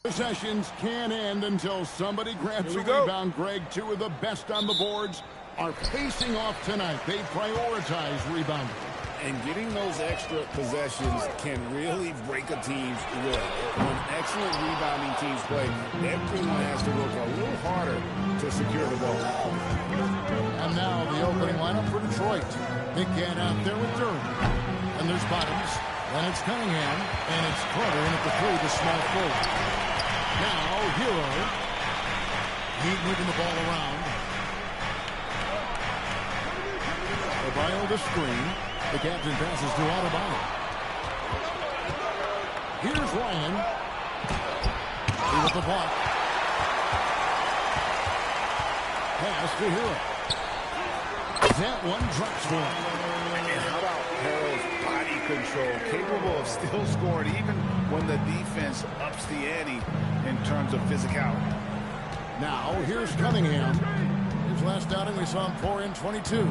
Possessions can't end until somebody grabs a rebound, Greg. Two of the best on the boards are facing off tonight. They prioritize rebounding. And getting those extra possessions can really break a team's will. When excellent rebounding teams play, everyone has to work a little harder to secure the ball. And now the opening lineup for Detroit. Big Cat out there with Durham. And there's Bottoms. And it's Cunningham. And it's Carter in at the three, the small forward. Now, Hero. Heat moving the ball around. Adebayo the screen. The captain passes to Adebayo. Here's Ryan. He with the block. Pass to Hero. That one drops for him. And how about Harrell's body control? Capable of still scoring even when the defense ups the ante in terms of physicality. Now, here's Cunningham. His last outing, we saw him pour in 22.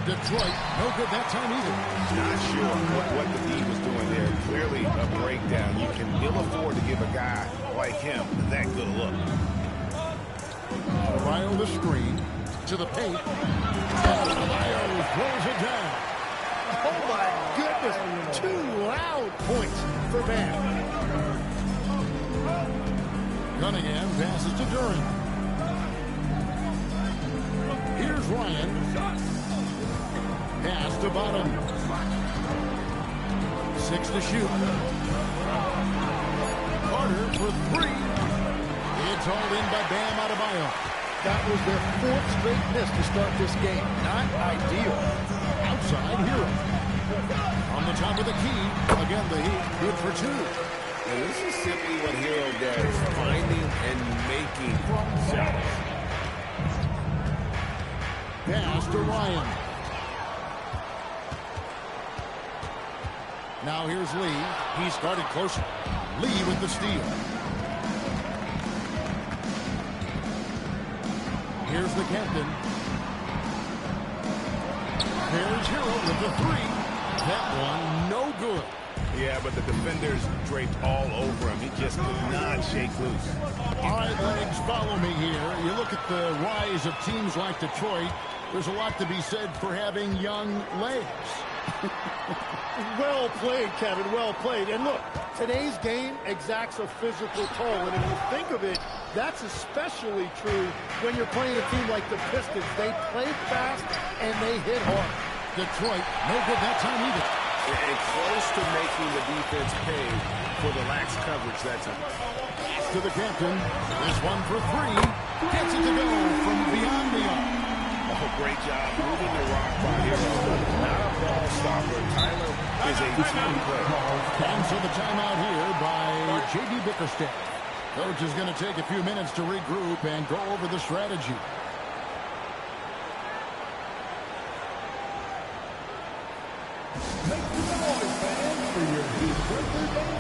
Detroit, no good that time either. Not sure what the D was doing there. Clearly a breakdown. You can ill afford to give a guy like him that good a look. Adebayo the screen to the paint. Adebayo throws it down. Oh my goodness! 2 loud points for Bam. Cunningham passes to Durant. Here's Ryan. Pass to Bottom. 6 to shoot. Carter for 3. It's all in by Bam Adebayo. That was their 4th straight miss to start this game. Not ideal. Outside Hero. On the top of the key. Again, the Heat good for 2. And this is simply what Hero does, finding and making shots. Pass to Ryan. Now here's Lee. He started closer. Lee with the steal. Here's the captain. There's Hero with the 3. That one no good. Yeah, but the defenders draped all over him. He just could not shake loose. All right, Legs, follow me here. You look at the rise of teams like Detroit. There's a lot to be said for having young legs. Well played, Kevin. Well played. And look, today's game exacts a physical toll. And if you think of it, that's especially true when you're playing a team like the Pistons. They play fast and they hit hard. Detroit, no good that time either. And close to making the defense pay for the lax coverage that time. To the captain. This one for 3. Gets it to go from beyond the arc. Oh, great job moving the rock by Hero. Not a ball stopper. Tyler is a team player. And so the timeout here by J.D. Bickerstaff. Coach is going to take a few minutes to regroup and go over the strategy. Make some noise, fans, for your Heat birthday band.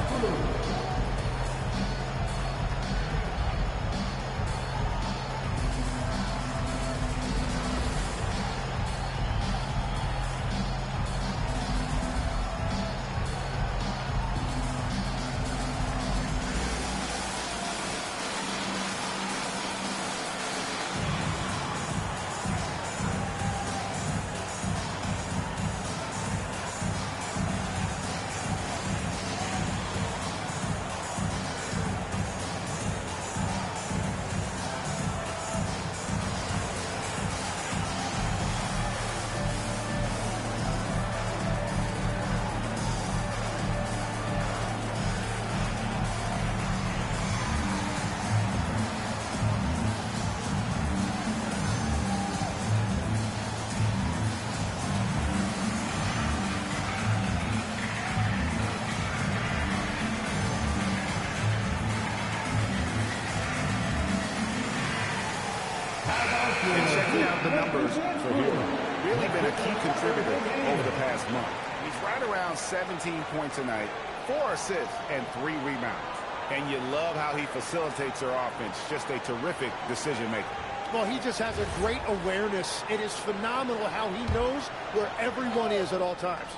And checking out the numbers for Hero. Really been a key contributor over the past month. He's right around 17 points a night, 4 assists, and 3 rebounds. And you love how he facilitates their offense. Just a terrific decision maker. Well, he just has a great awareness. It is phenomenal how he knows where everyone is at all times.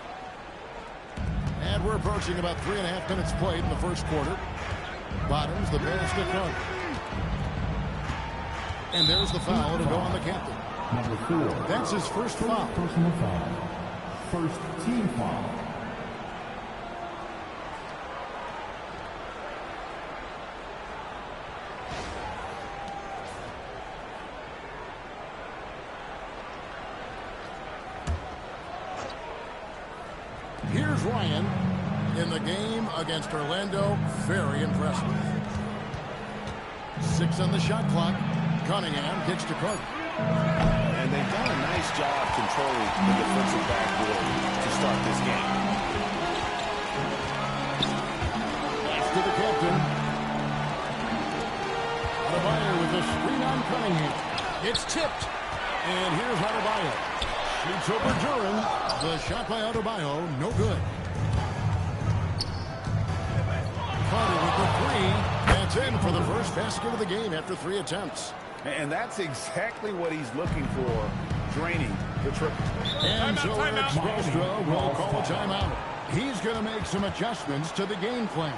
And we're approaching about 3.5 minutes played in the first quarter. Bottoms the pass to Carter. And there's the foul to go on the captain. Number 4. That's his first foul. Personal foul. First team foul. Here's Ryan in the game against Orlando. Very impressive. 6 on the shot clock. Cunningham gets to Carter. And they've done a nice job controlling the defensive backboard to start this game. Pass to the captain. Adebayo with a screen on Cunningham. It's tipped. And here's Adebayo. Shoots over Duran. The shot by Adebayo, no good. Carter with the 3. That's in for the first basket of the game after 3 attempts. And that's exactly what he's looking for, draining the triple. And so Eric Spoelstra will call a timeout. He's going to make some adjustments to the game plan.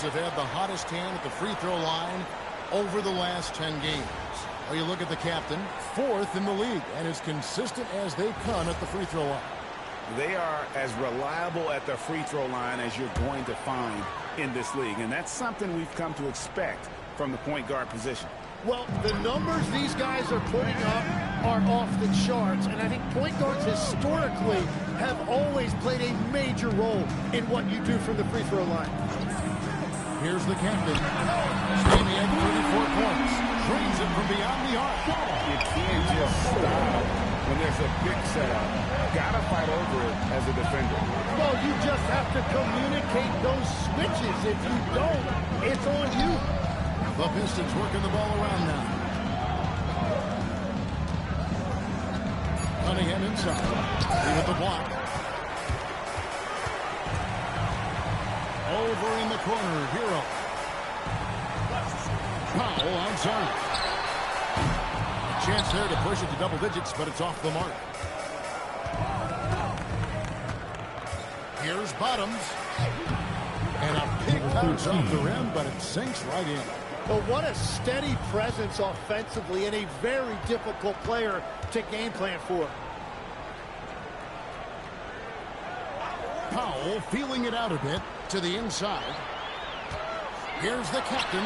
Have had the hottest hand at the free throw line over the last 10 games. Well, you look at the captain, 4th in the league, and as consistent as they come at the free throw line. They are as reliable at the free throw line as you're going to find in this league, and that's something we've come to expect from the point guard position. Well, the numbers these guys are putting up are off the charts, and I think point guards historically have always played a major role in what you do from the free throw line. Here's the captain. Standing at 34 points. Brings it from beyond the arc. You can't just stop when there's a big setup. Gotta fight over it as a defender. Well, you just have to communicate those switches. If you don't, it's on you. The Pistons working the ball around now. Cunningham inside. He with the block. Over in the corner, Hero. Powell outside. A chance there to push it to double digits, but it's off the mark. Here's Bottoms. And a big bounce off the rim, but it sinks right in. But what a steady presence offensively and a very difficult player to game plan for. Powell feeling it out a bit to the inside. Here's the captain.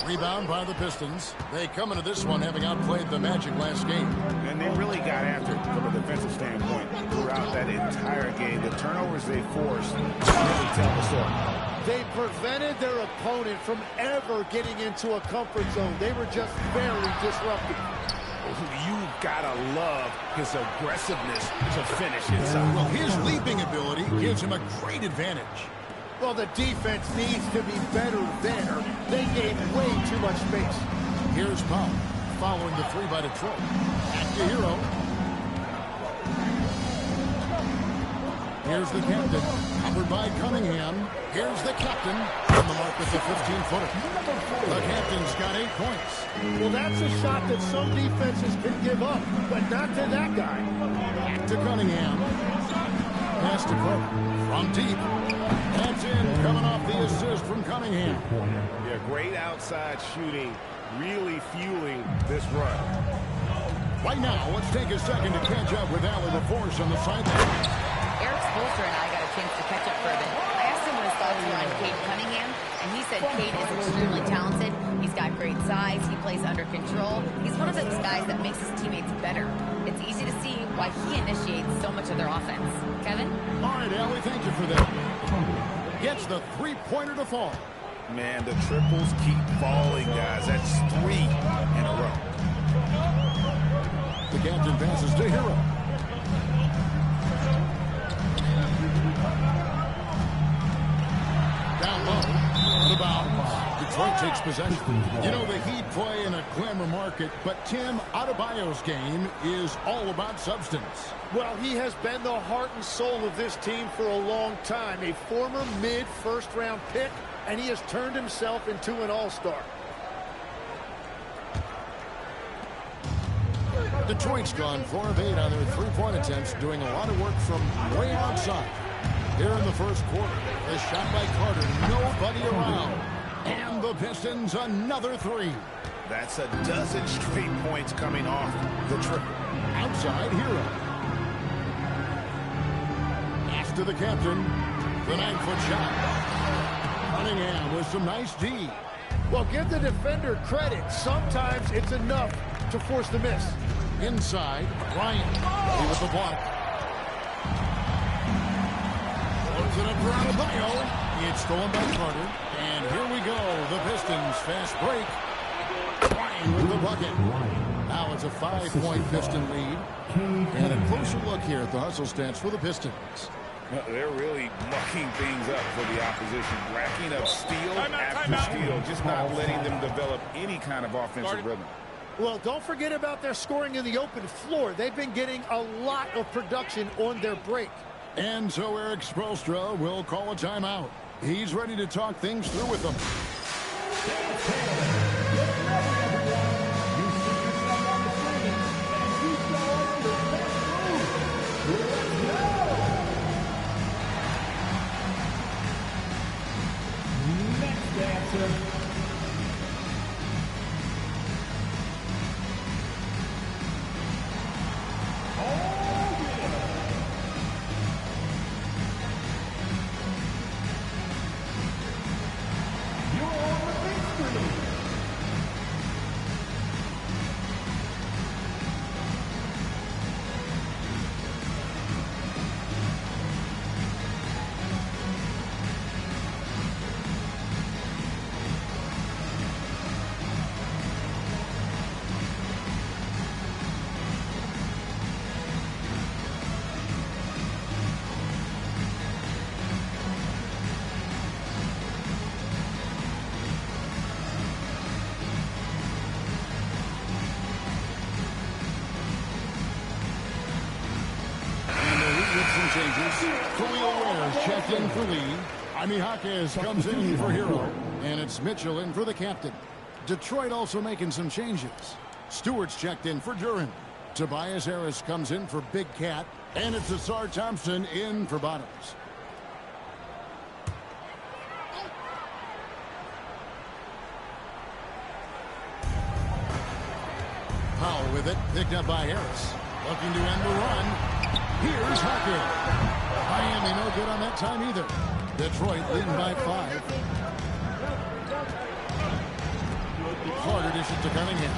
Rebound by the Pistons. They come into this one having outplayed the Magic last game. And they really got after it from a defensive standpoint throughout that entire game. The turnovers they forced really tell the story. They prevented their opponent from ever getting into a comfort zone. They were just very disruptive. You've got to love his aggressiveness to finish inside. Well, his leaping ability gives him a great advantage. Well, the defense needs to be better there. They gave way too much space. Here's Powell following the 3 by Detroit. Back to Hero. Here's the captain, covered by Cunningham. Here's the captain on the mark with the 15-footer. The captain's got 8 points. Well, that's a shot that some defenses can give up, but not to that guy. Back to Cunningham. Pass to Carter from deep. That's in, coming off the assist from Cunningham. Yeah, great outside shooting, really fueling this run. Right now, let's take a second to catch up with Allie LaForce on the sideline. Eric Spoelstra and I got a chance to catch up for a bit. I asked him what his thoughts were on Cade Cunningham, and he said Cade is extremely talented. He's got great size. He plays under control. He's one of those guys that makes his teammates better. It's easy to see why he initiates so much of their offense. Kevin? All right, Allie, thank you for that. Gets the three-pointer to fall. Man, the triples keep falling, guys. That's 3 in a row. The captain passes to Hero. Down low, the bounce. Detroit takes possession. You know, the Heat play in a glamour market, but Tim, Adebayo's game is all about substance. Well, he has been the heart and soul of this team for a long time. A former mid-first-round pick, and he has turned himself into an all-star. Detroit's gone 4 of 8 on their three-point attempts, doing a lot of work from way outside. Here in the first quarter, the shot by Carter, nobody around. And the Pistons another 3. That's a dozen straight points coming off the triple. Outside Hero. Pass to the captain. The 9-foot shot. Cunningham with some nice D. Well, give the defender credit. Sometimes it's enough to force the miss. Inside, Bryant. He with the block. Throws it up for Adebayo. It's stolen by Carter. And here we go. The Pistons fast break. Bryant with the bucket. Now it's a 5-point Piston lead. And a closer look here at the hustle stats for the Pistons. They're really mucking things up for the opposition. Racking up steal after steal. Just not letting them develop any kind of offensive rhythm. Well, don't forget about their scoring in the open floor. They've been getting a lot of production on their break. And so Eric Spoelstra will call a timeout. He's ready to talk things through with them. Some changes. Khalil Ware's checked in for Lee. Jaime Jaquez comes in for Hero. And it's Mitchell in for the captain. Detroit also making some changes. Stewart's checked in for Duran. Tobias Harris comes in for Big Cat. And it's Asar Thompson in for Bottoms. Powell with it. Picked up by Harris. Looking to end the run. Here's Hackett. Miami no good on that time either. Detroit leading by 5. Carter dishes to Cunningham.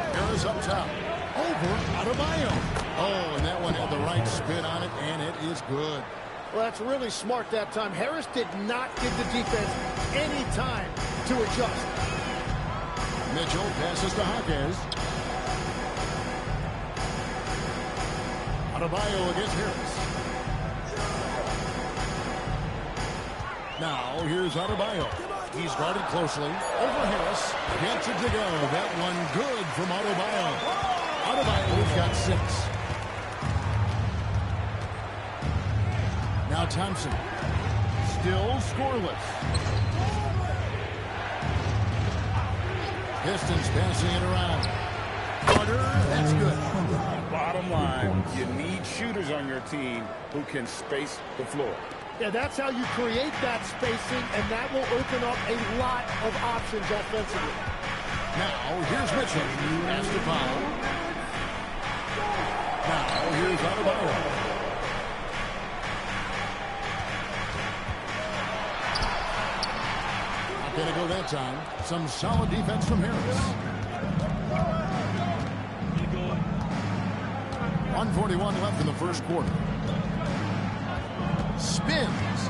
Harris up top. Over Adebayo. Oh, and that one had the right spin on it, and it is good. Well, that's really smart that time. Harris did not give the defense any time to adjust. Mitchell passes to Jaquez. Adebayo against Harris. Now, here's Adebayo. He's guarded closely. Over Harris. Gets it to go. That one good from Adebayo. Adebayo's got 6. Thompson. Still scoreless. Pistons passing it around. Carter, that's good. Bottom line, you need shooters on your team who can space the floor. Yeah, that's how you create that spacing, and that will open up a lot of options offensively. Now, here's Mitchell. Pass to Powell. Now, here's Adebayo. Not going to go that time. Some solid defense from Harris. 1:41 left in the first quarter. Spins.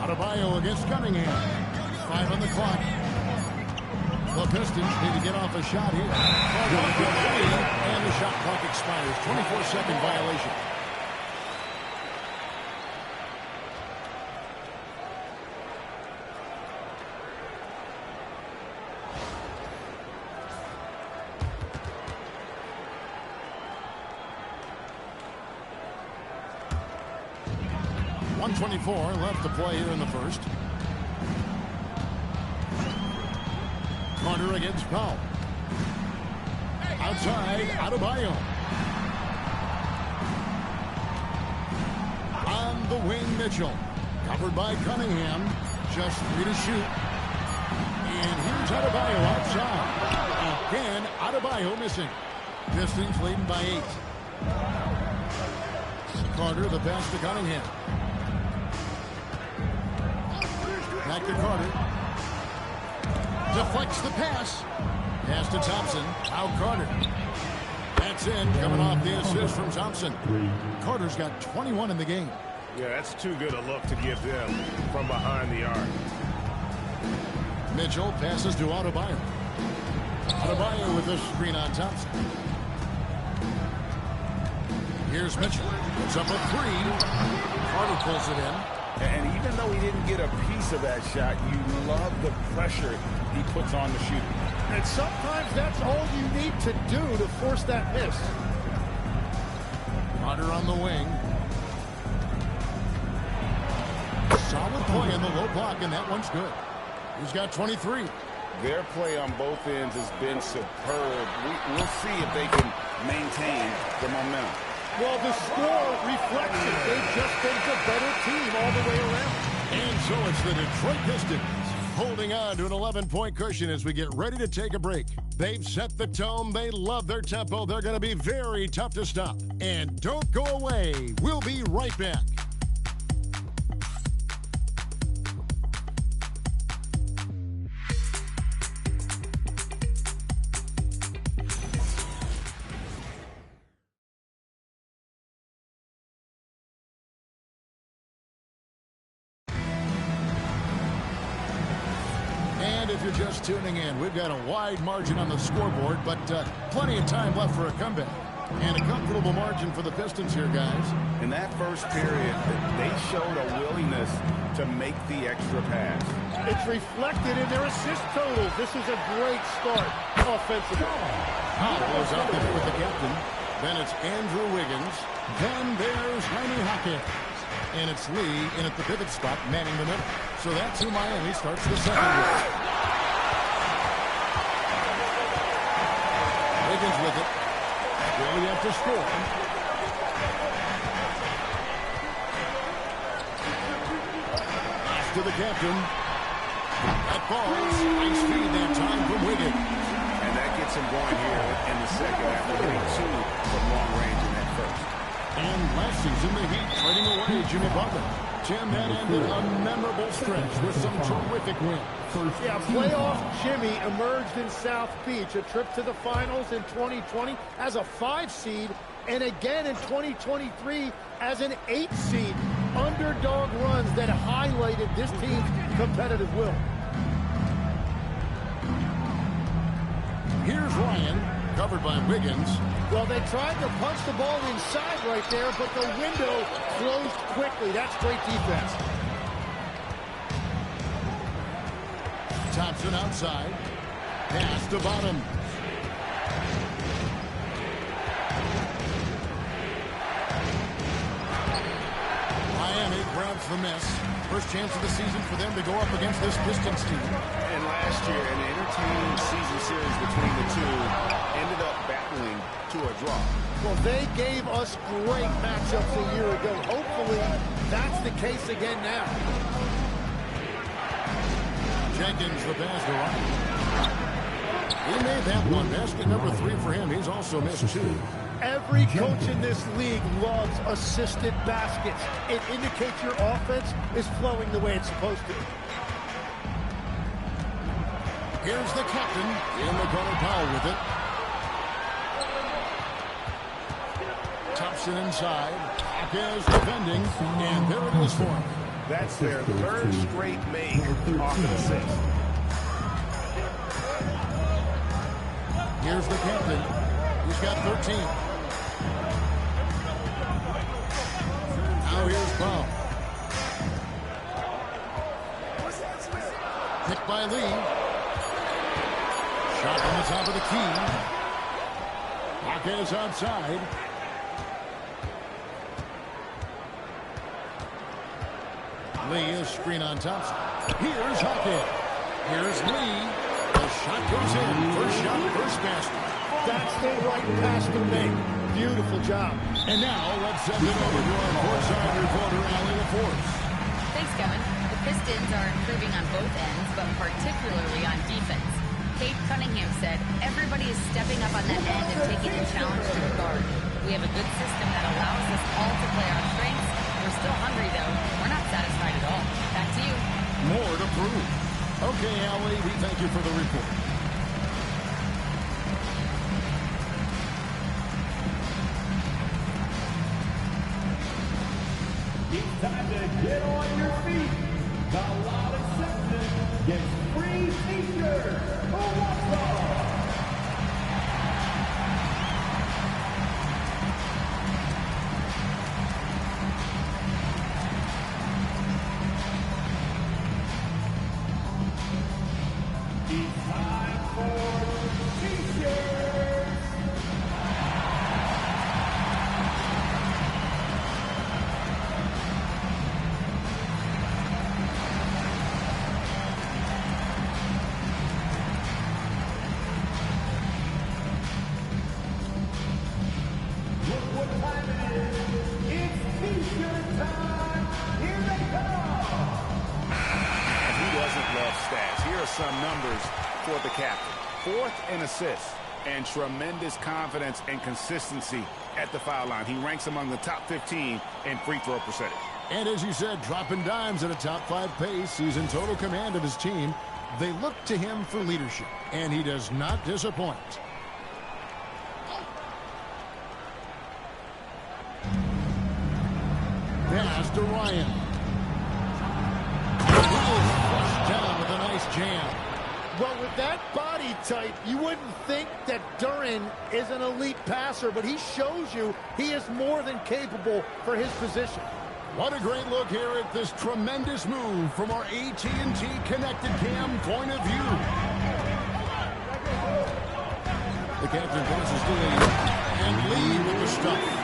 Adebayo against Cunningham. 5 on the clock. The Pistons need to get off a shot here. And the shot clock expires. 24-second violation. .124 left to play here in the first. Carter against Powell. Outside, Adebayo. On the wing, Mitchell. Covered by Cunningham. Just 3 to shoot. And here's Adebayo outside. Again, Adebayo missing. Pistons leading by 8. Carter, the pass to Cunningham. Back to Carter. Deflects the pass. Pass to Thompson. Out Carter. That's in. Coming off the assist from Thompson. Carter's got 21 in the game. Yeah, that's too good a look to give them from behind the arc. Mitchell passes to Adebayo. Adebayo with the screen on Thompson. Here's Mitchell. Puts up a 3. Carter pulls it in. And even though he didn't get a piece of that shot, you love the pressure he puts on the shooter. And sometimes that's all you need to do to force that miss. Carter on the wing. Solid play in the low block, and that one's good. He's got 23. Their play on both ends has been superb. We'll see if they can maintain the momentum. Well, the score reflects it. They've just been the better team all the way around. And so it's the Detroit Pistons holding on to an 11-point cushion as we get ready to take a break. They've set the tone. They love their tempo. They're going to be very tough to stop. And don't go away. We'll be right back. If you're just tuning in, we've got a wide margin on the scoreboard, but plenty of time left for a comeback. And a comfortable margin for the Pistons here, guys. In that first period, they showed a willingness to make the extra pass. It's reflected in their assist totals. This is a great start offensively. Powell is out there with the captain. Then it's Andrew Wiggins. Then there's Jaime Jaquez. And it's Lee in at the pivot spot, manning the middle. So that's who Miami starts the second with. Wiggins with it. Still yet to score. Pass to the captain. That falls. Nice feed that time from Wiggins. And that gets him going here in the second after hitting 2 from long range in that first. And last season, the Heat trading away Jimmy Butler. Tim, that ended a memorable stretch with some terrific wins. Yeah, playoff Jimmy emerged in South Beach, a trip to the finals in 2020 as a 5 seed, and again in 2023 as an 8 seed. Underdog runs that highlighted this team's competitive will. Here's Ryan, covered by Wiggins. Well, they tried to punch the ball inside right there, but the window closed quickly. That's great defense. Thompson outside. Pass to Bottom. a miss. First chance of the season for them to go up against this Pistons team. And last year, an entertaining season series between the two ended up battling to a draw. Well, they gave us great matchups a year ago. Hopefully, that's the case again now. Jenkins, the pass to Ryan. He made that one. Basket number 3 for him. He's also missed 2. Every coach in this league loves assisted baskets. It indicates your offense is flowing the way it's supposed to. Here's the captain in the corner, Powell with it. Thompson inside. Is defending, and there it is for him. That's their third straight make off an assist. Here's the captain. He's got 13. Now here's Powell. Picked by Lee. Shot on the top of the key. Hawkins outside. Lee is screen on Thompson. Here's Hawkins. Here's Lee. The shot goes in. First shot, first basket. That's the right pass to make. Beautiful job. And now let's send it over to our courtside reporter, Allie LaForce. Thanks, Kevin. The Pistons are improving on both ends, but particularly on defense. Cade Cunningham said, everybody is stepping up on that end and taking the challenge to the guard. We have a good system that allows us all to play our strengths. We're still hungry, though. We're not satisfied at all. Back to you. More to prove. Okay, Allie, we thank you for the report. It's time to get on your feet. The loud acceptance gets free t-shirts. Who wants them? It's time for t-shirts. Look what time it is. It's t-shirt time. Here they come. Who doesn't love stats? Here are some numbers for the captain. 4th in assists and tremendous confidence and consistency at the foul line. He ranks among the top 15 in free throw percentage. And as you said, dropping dimes at a top 5 pace. He's in total command of his team. They look to him for leadership, and he does not disappoint. Pass to Ryan. He is flushed down with a nice jam. Well, with that body type, you wouldn't think that Duren is an elite passer, but he shows you he is more than capable for his position. What a great look here at this tremendous move from our AT&T Connected Cam point of view. The captain passes to Lee, and Lee with the stuff.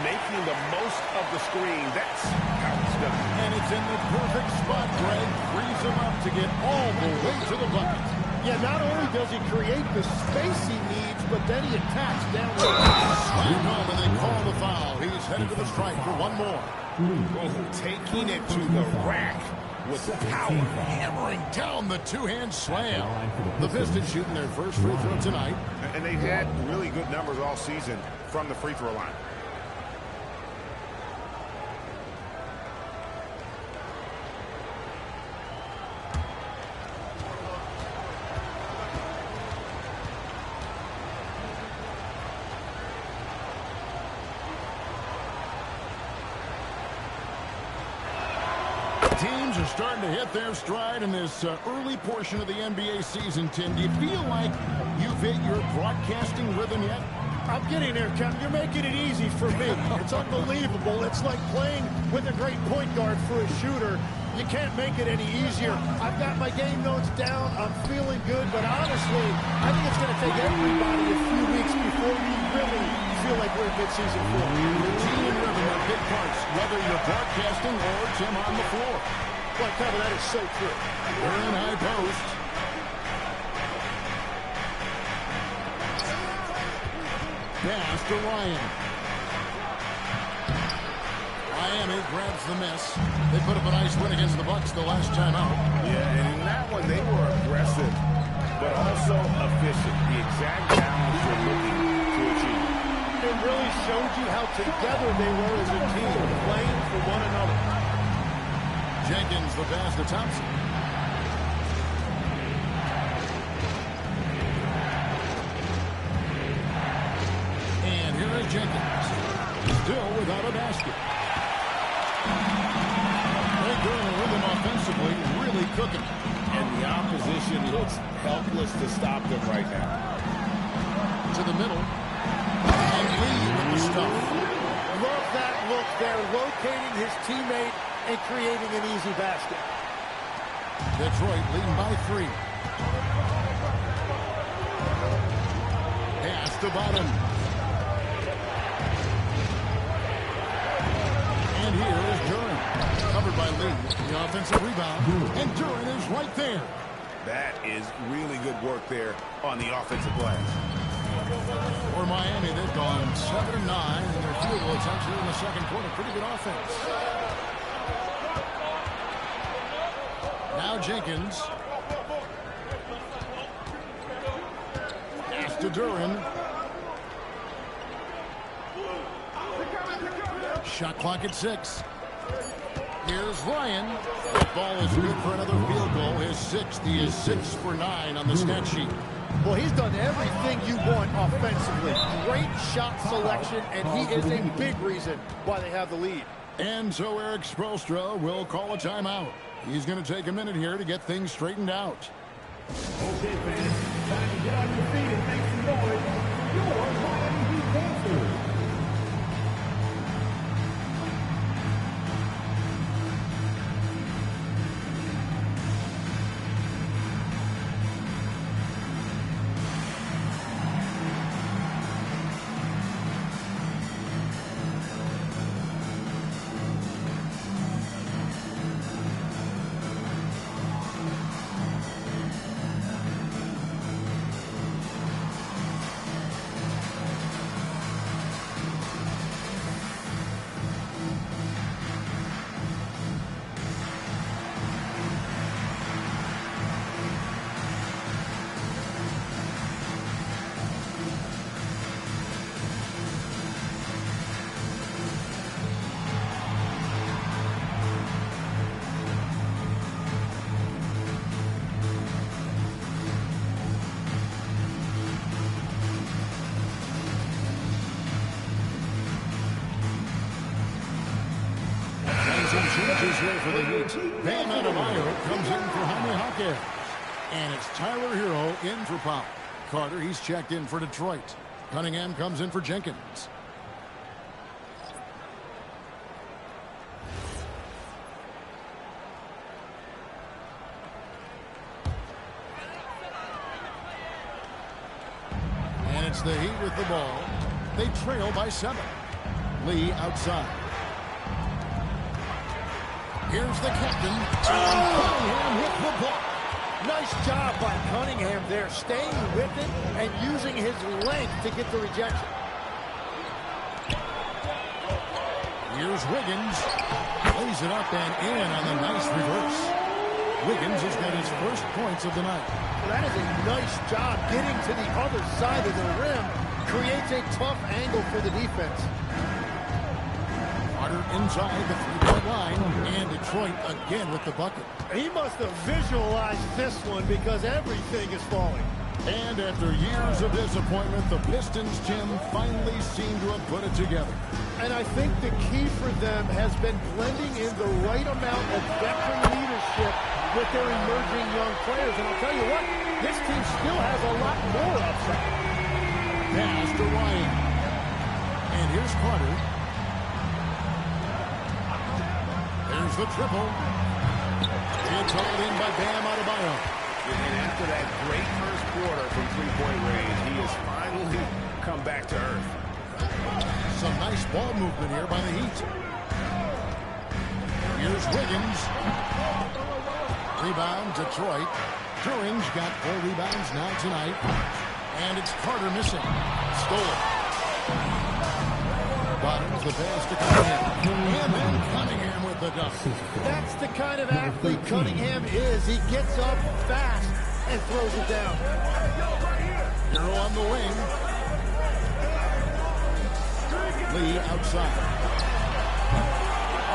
Making the most of the screen. That's how it's done. And it's in the perfect spot, Greg. Frees him up to get all the way to the bucket. Yeah, not only does he create the space he needs, but then he attacks down low. Slammed home, and they call the foul. He's headed to the strike for one more. Oh, taking it to the rack with power. Hammering down the two-hand slam. The Pistons shooting their first free throw tonight. And they've had really good numbers all season from the free throw line. Teams are starting to hit their stride in this early portion of the NBA season, Tim. Do you feel like you've hit your broadcasting rhythm yet? I'm getting there, Kevin. You're making it easy for me. It's unbelievable. It's like playing with a great point guard for a shooter. You can't make it any easier. I've got my game notes down. I'm feeling good, but honestly, I think it's going to take everybody a few weeks before we really feel like we're in mid-season form. Routine and rhythm are big parts, whether you're broadcasting or it's him on the floor. Well, Kevin, that is so true. We're in high post. Pass to Ryan. Miami grabs the miss. They put up a nice win against the Bucks the last time out. Yeah, and in that one, they were aggressive, but also efficient. The exact balance you're looking to achieve. It really showed you how together they were as a team, playing for one another. Jenkins, the pass to Thompson. And here is Jenkins. Still without a basket. They're in a rhythm offensively, really cooking. And the opposition looks helpless to stop them right now. To the middle. And Lee with the stuff. Love that look there, locating his teammate and creating an easy basket. Detroit leading by 3. Pass to Bottom. And here is Duran. Covered by Lee. The offensive rebound. And Duran is right there. That is really good work there on the offensive glass. For Miami, they've gone 7-9 in their field goal attempts here in the second quarter. Pretty good offense. Now Jenkins. Pass to Duran. Shot clock at 6. Here's Ryan. The ball is good for another field goal. His 6th. He is 6 for 9 on the stat sheet. Well, he's done everything you want offensively. Great shot selection, and he is a big reason why they have the lead. And so Eric Spoelstra will call a timeout. He's going to take a minute here to get things straightened out. Okay, fans, time to get on your feet and make some noise for your Miami Heat Panthers. Changes here for the Heat. Bam Adebayo comes in for Jaime Jaquez. And it's Tyler Hero in for Powell. Carter, he's checked in for Detroit. Cunningham comes in for Jenkins. And it's the Heat with the ball. They trail by 7. Lee outside. Here's the captain. Cunningham with the ball. Nice job by Cunningham there, staying with it and using his length to get the rejection. Here's Wiggins. Lays it up and in on the nice reverse. Wiggins has got his first points of the night. Well, that is a nice job getting to the other side of the rim. Creates a tough angle for the defense. Carter inside the three-point line. And Detroit again with the bucket. He must have visualized this one because everything is falling. And after years of disappointment, the Pistons, Tim, finally seem to have put it together. And I think the key for them has been blending in the right amount of veteran leadership with their emerging young players. And I'll tell you what, this team still has a lot more upside. Pass to Ryan. And here's Carter. There's the triple. It's hauled in by Bam Adebayo. And after that great first quarter from three-point range, he has finally come back to earth. Some nice ball movement here by the Heat. Here's Wiggins. Rebound, Detroit. Turing's got 4 rebounds now tonight. And it's Carter missing. Stole. Bottoms the pass to Cunningham. And then Cunningham with the dunk. That's the kind of athlete Cunningham is. He gets up fast and throws it down. Hero on the wing. Lee outside.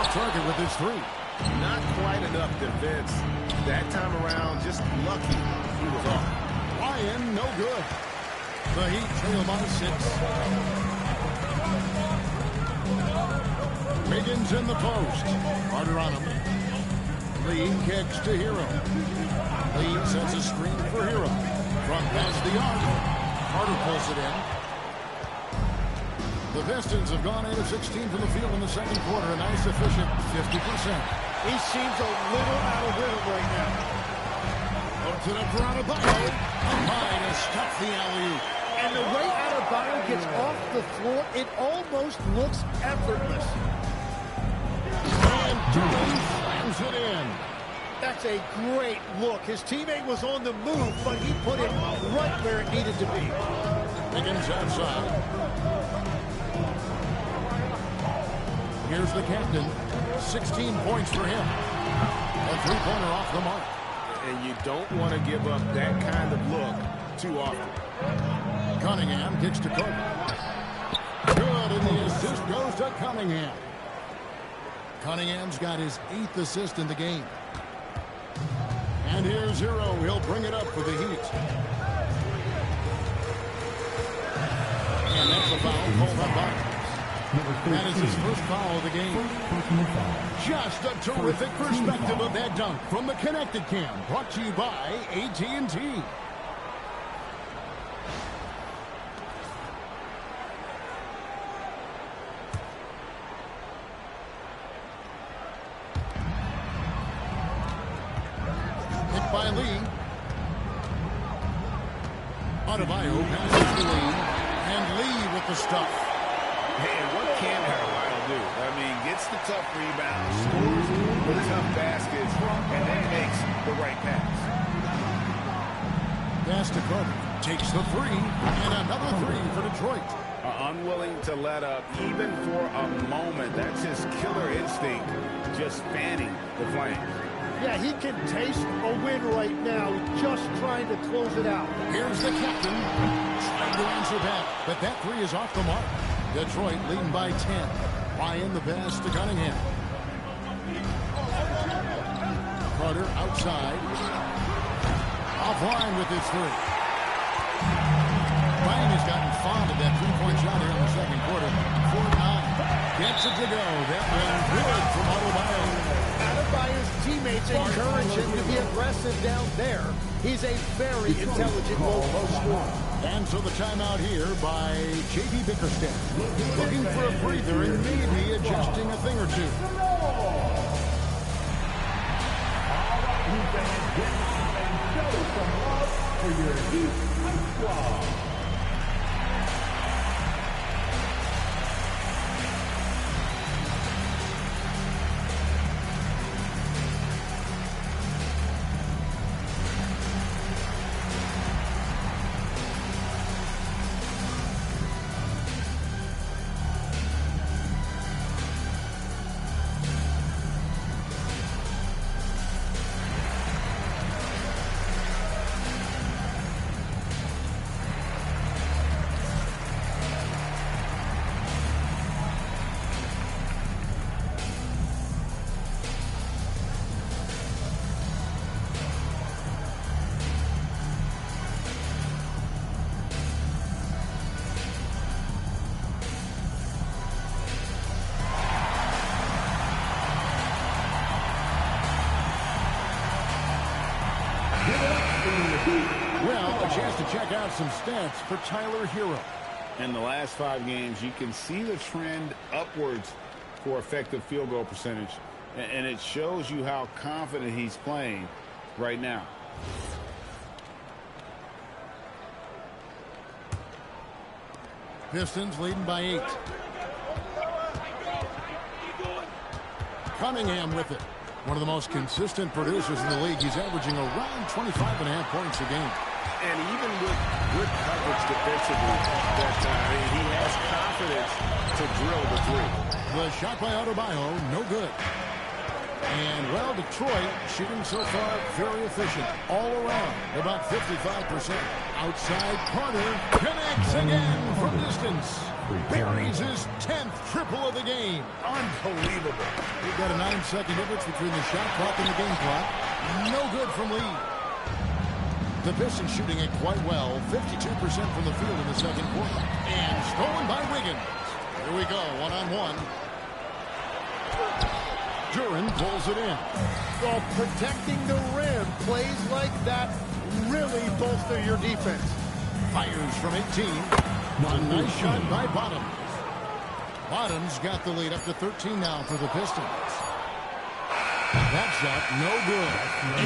Off target with his 3. Not quite enough defense. That time around, just lucky he was off. Ryan, no good. The Heat trail by 6. Wiggins in the post. Carter on him. Lee kicks to Hero. Lee sets a screen for Hero. From past the arc. Carter pulls it in. The Pistons have gone 8 of 16 from the field in the second quarter. A nice efficient 50%. He seems a little out of rhythm right now. Up to the Adebayo. And high to stuff the alley-oop. And the way Adebayo gets off the floor, it almost looks effortless. And Durham slams it in. That's a great look. His teammate was on the move, but he put it right where it needed to be. Wiggins outside. Here's the captain. 16 points for him. A 3-pointer off the mark. And you don't want to give up that kind of look too often. Cunningham kicks to Carter. Good, and the assist goes to Cunningham. Cunningham's got his 8th assist in the game. And here's Hero. He'll bring it up for the Heat. And that's a foul called on Bottoms. That is his first foul of the game. Just a terrific perspective of that dunk from the Connected Cam. Brought to you by AT&T. Hit by Lee. Adebayo passes to Lee. And Lee with the stuff. And what can Adebayo do? I mean, gets the tough rebound, scores the tough baskets, and then makes the right pass. Pass to Carter. Takes the 3. And another 3 for Detroit. Unwilling to let up, even for a moment. That's his killer instinct, just fanning the flames. Yeah, he can taste a win right now, just trying to close it out. Here's the captain. Trying to answer back, but that 3 is off the mark. Detroit leading by 10. Ryan the pass to Cunningham. Carter outside. Offline with his 3. Ryan has gotten fond of that 3-point shot here in the second quarter. 4-9. Gets it to go. That one good from Adebayo. Adebayo's teammates encourage him to be aggressive down there. He's a very intelligent low-post scorer. And so the timeout here by J.B. Bickerstaff. Looking for a breather and maybe adjusting a thing or two. For your Heat Squad. Well, a chance to check out some stats for Tyler Hero. In the last 5 games, you can see the trend upwards for effective field goal percentage. And it shows you how confident he's playing right now. Pistons leading by 8. Cunningham with it. One of the most consistent producers in the league. He's averaging around 25.5 points a game. And even with good coverage defensively that time, he has confidence to drill the three. The shot by Adebayo, no good. And, well, Detroit shooting so far very efficient all around, about 55%. Outside corner, connects again from distance. Buries his 10th triple of the game. Unbelievable. We've got a 9-second difference between the shot clock and the game clock. No good from Lee. The Pistons shooting it quite well, 52% from the field in the second quarter. And stolen by Wiggins. Here we go, one-on-one. Duran pulls it in. Well, protecting the rim, plays like that really bolster your defense. Fires from 18. A nice shot by Bottoms. Bottoms got the lead up to 13 now for the Pistons. That shot, no good.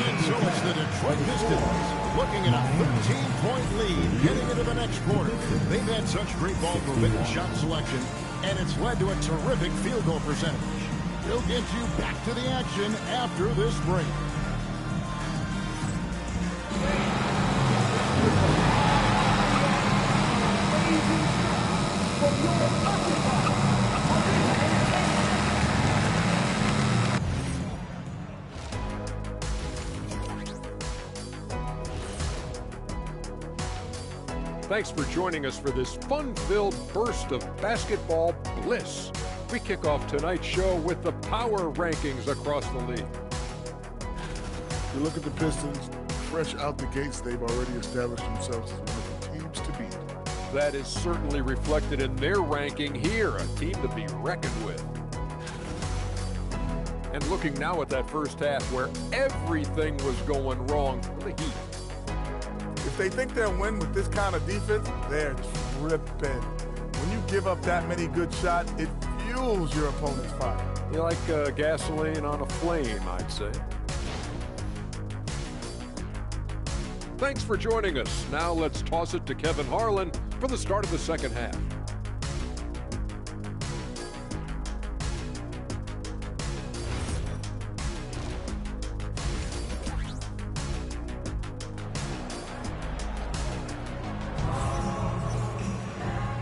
And so it's the Detroit Pistons looking at a 13-point lead heading into the next quarter. They've had such great ball movement and shot selection, and it's led to a terrific field goal percentage. We'll get you back to the action after this break. Thanks for joining us for this fun-filled burst of basketball bliss. We kick off tonight's show with the power rankings across the league. You look at the Pistons, fresh out the gates, they've already established themselves as one of the teams to beat. That is certainly reflected in their ranking here, a team to be reckoned with. And looking now at that first half where everything was going wrong for the Heat. If they think they'll win with this kind of defense, they're tripping. When you give up that many good shots, it fuels your opponent's fire. You like gasoline on a flame, I'd say. Thanks for joining us. Now let's toss it to Kevin Harlan for the start of the second half.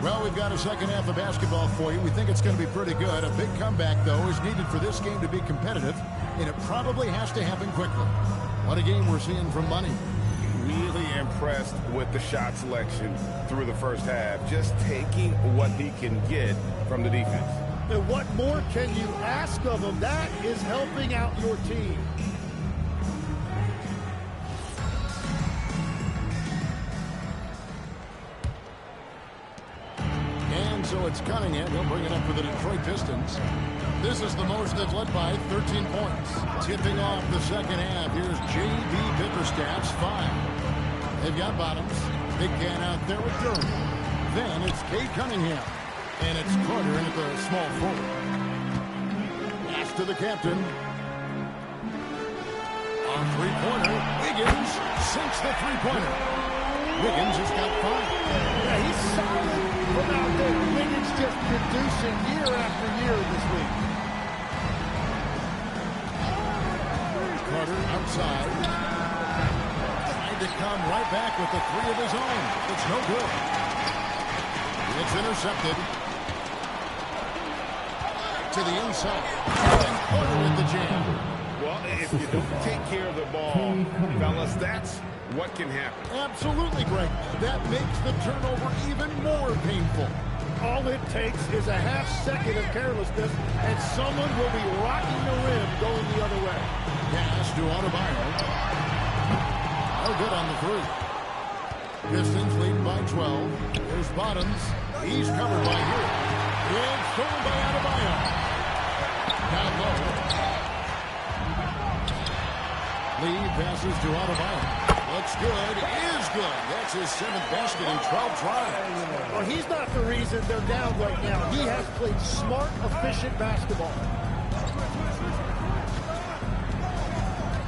Well, we've got a second half of basketball for you. We think it's going to be pretty good. A big comeback, though, is needed for this game to be competitive, and it probably has to happen quickly. What a game we're seeing from Money. Really impressed with the shot selection through the first half. Just taking what he can get from the defense. And what more can you ask of him? That is helping out your team. So it's Cunningham. He'll bring it up for the Detroit Pistons. This is the most they've led by 13 points. Tipping off the second half. Here's J.B. Bickerstaff's 5. They've got Bottoms. Big can out there with Durham. Then it's Cade Cunningham. And it's Carter in at the small forward. Pass to the captain. On three-pointer, Wiggins sinks the three-pointer. Wiggins has got 5. Yeah, he's solid from out there. Wiggins just producing year after year this week. Carter outside. Trying to come right back with the 3 of his own. It's no good. It's intercepted. To the inside. And Carter with the jam. Well, if you don't take care of the ball, fellas, that's what can happen. Absolutely, Greg. That makes the turnover even more painful. All it takes is a half second of carelessness, and someone will be rocking the rim going the other way. Pass to Adebayo. No good on the 3. Pistons leading by 12. There's Bottoms. He's covered by Hill. And stolen by Adebayo. Down low. Lee passes to Adebayo. Looks good, is good. That's his 7th basket in 12 tries. Well, he's not the reason they're down right now. He has played smart, efficient basketball.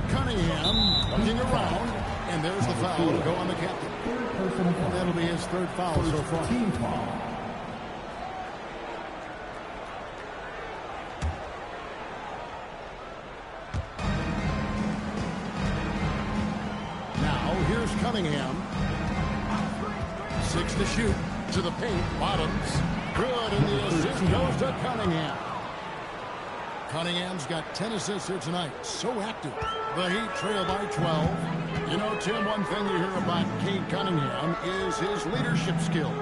Cunningham looking around, and there's the foul to go on the captain. That'll be his 3rd foul so far. Here's Cunningham. 6 to shoot. To the paint. Bottoms. Good, and the assist goes to Cunningham. Cunningham's got 10 assists here tonight. So active. The Heat trail by 12. You know, Tim, one thing you hear about Cade Cunningham is his leadership skills.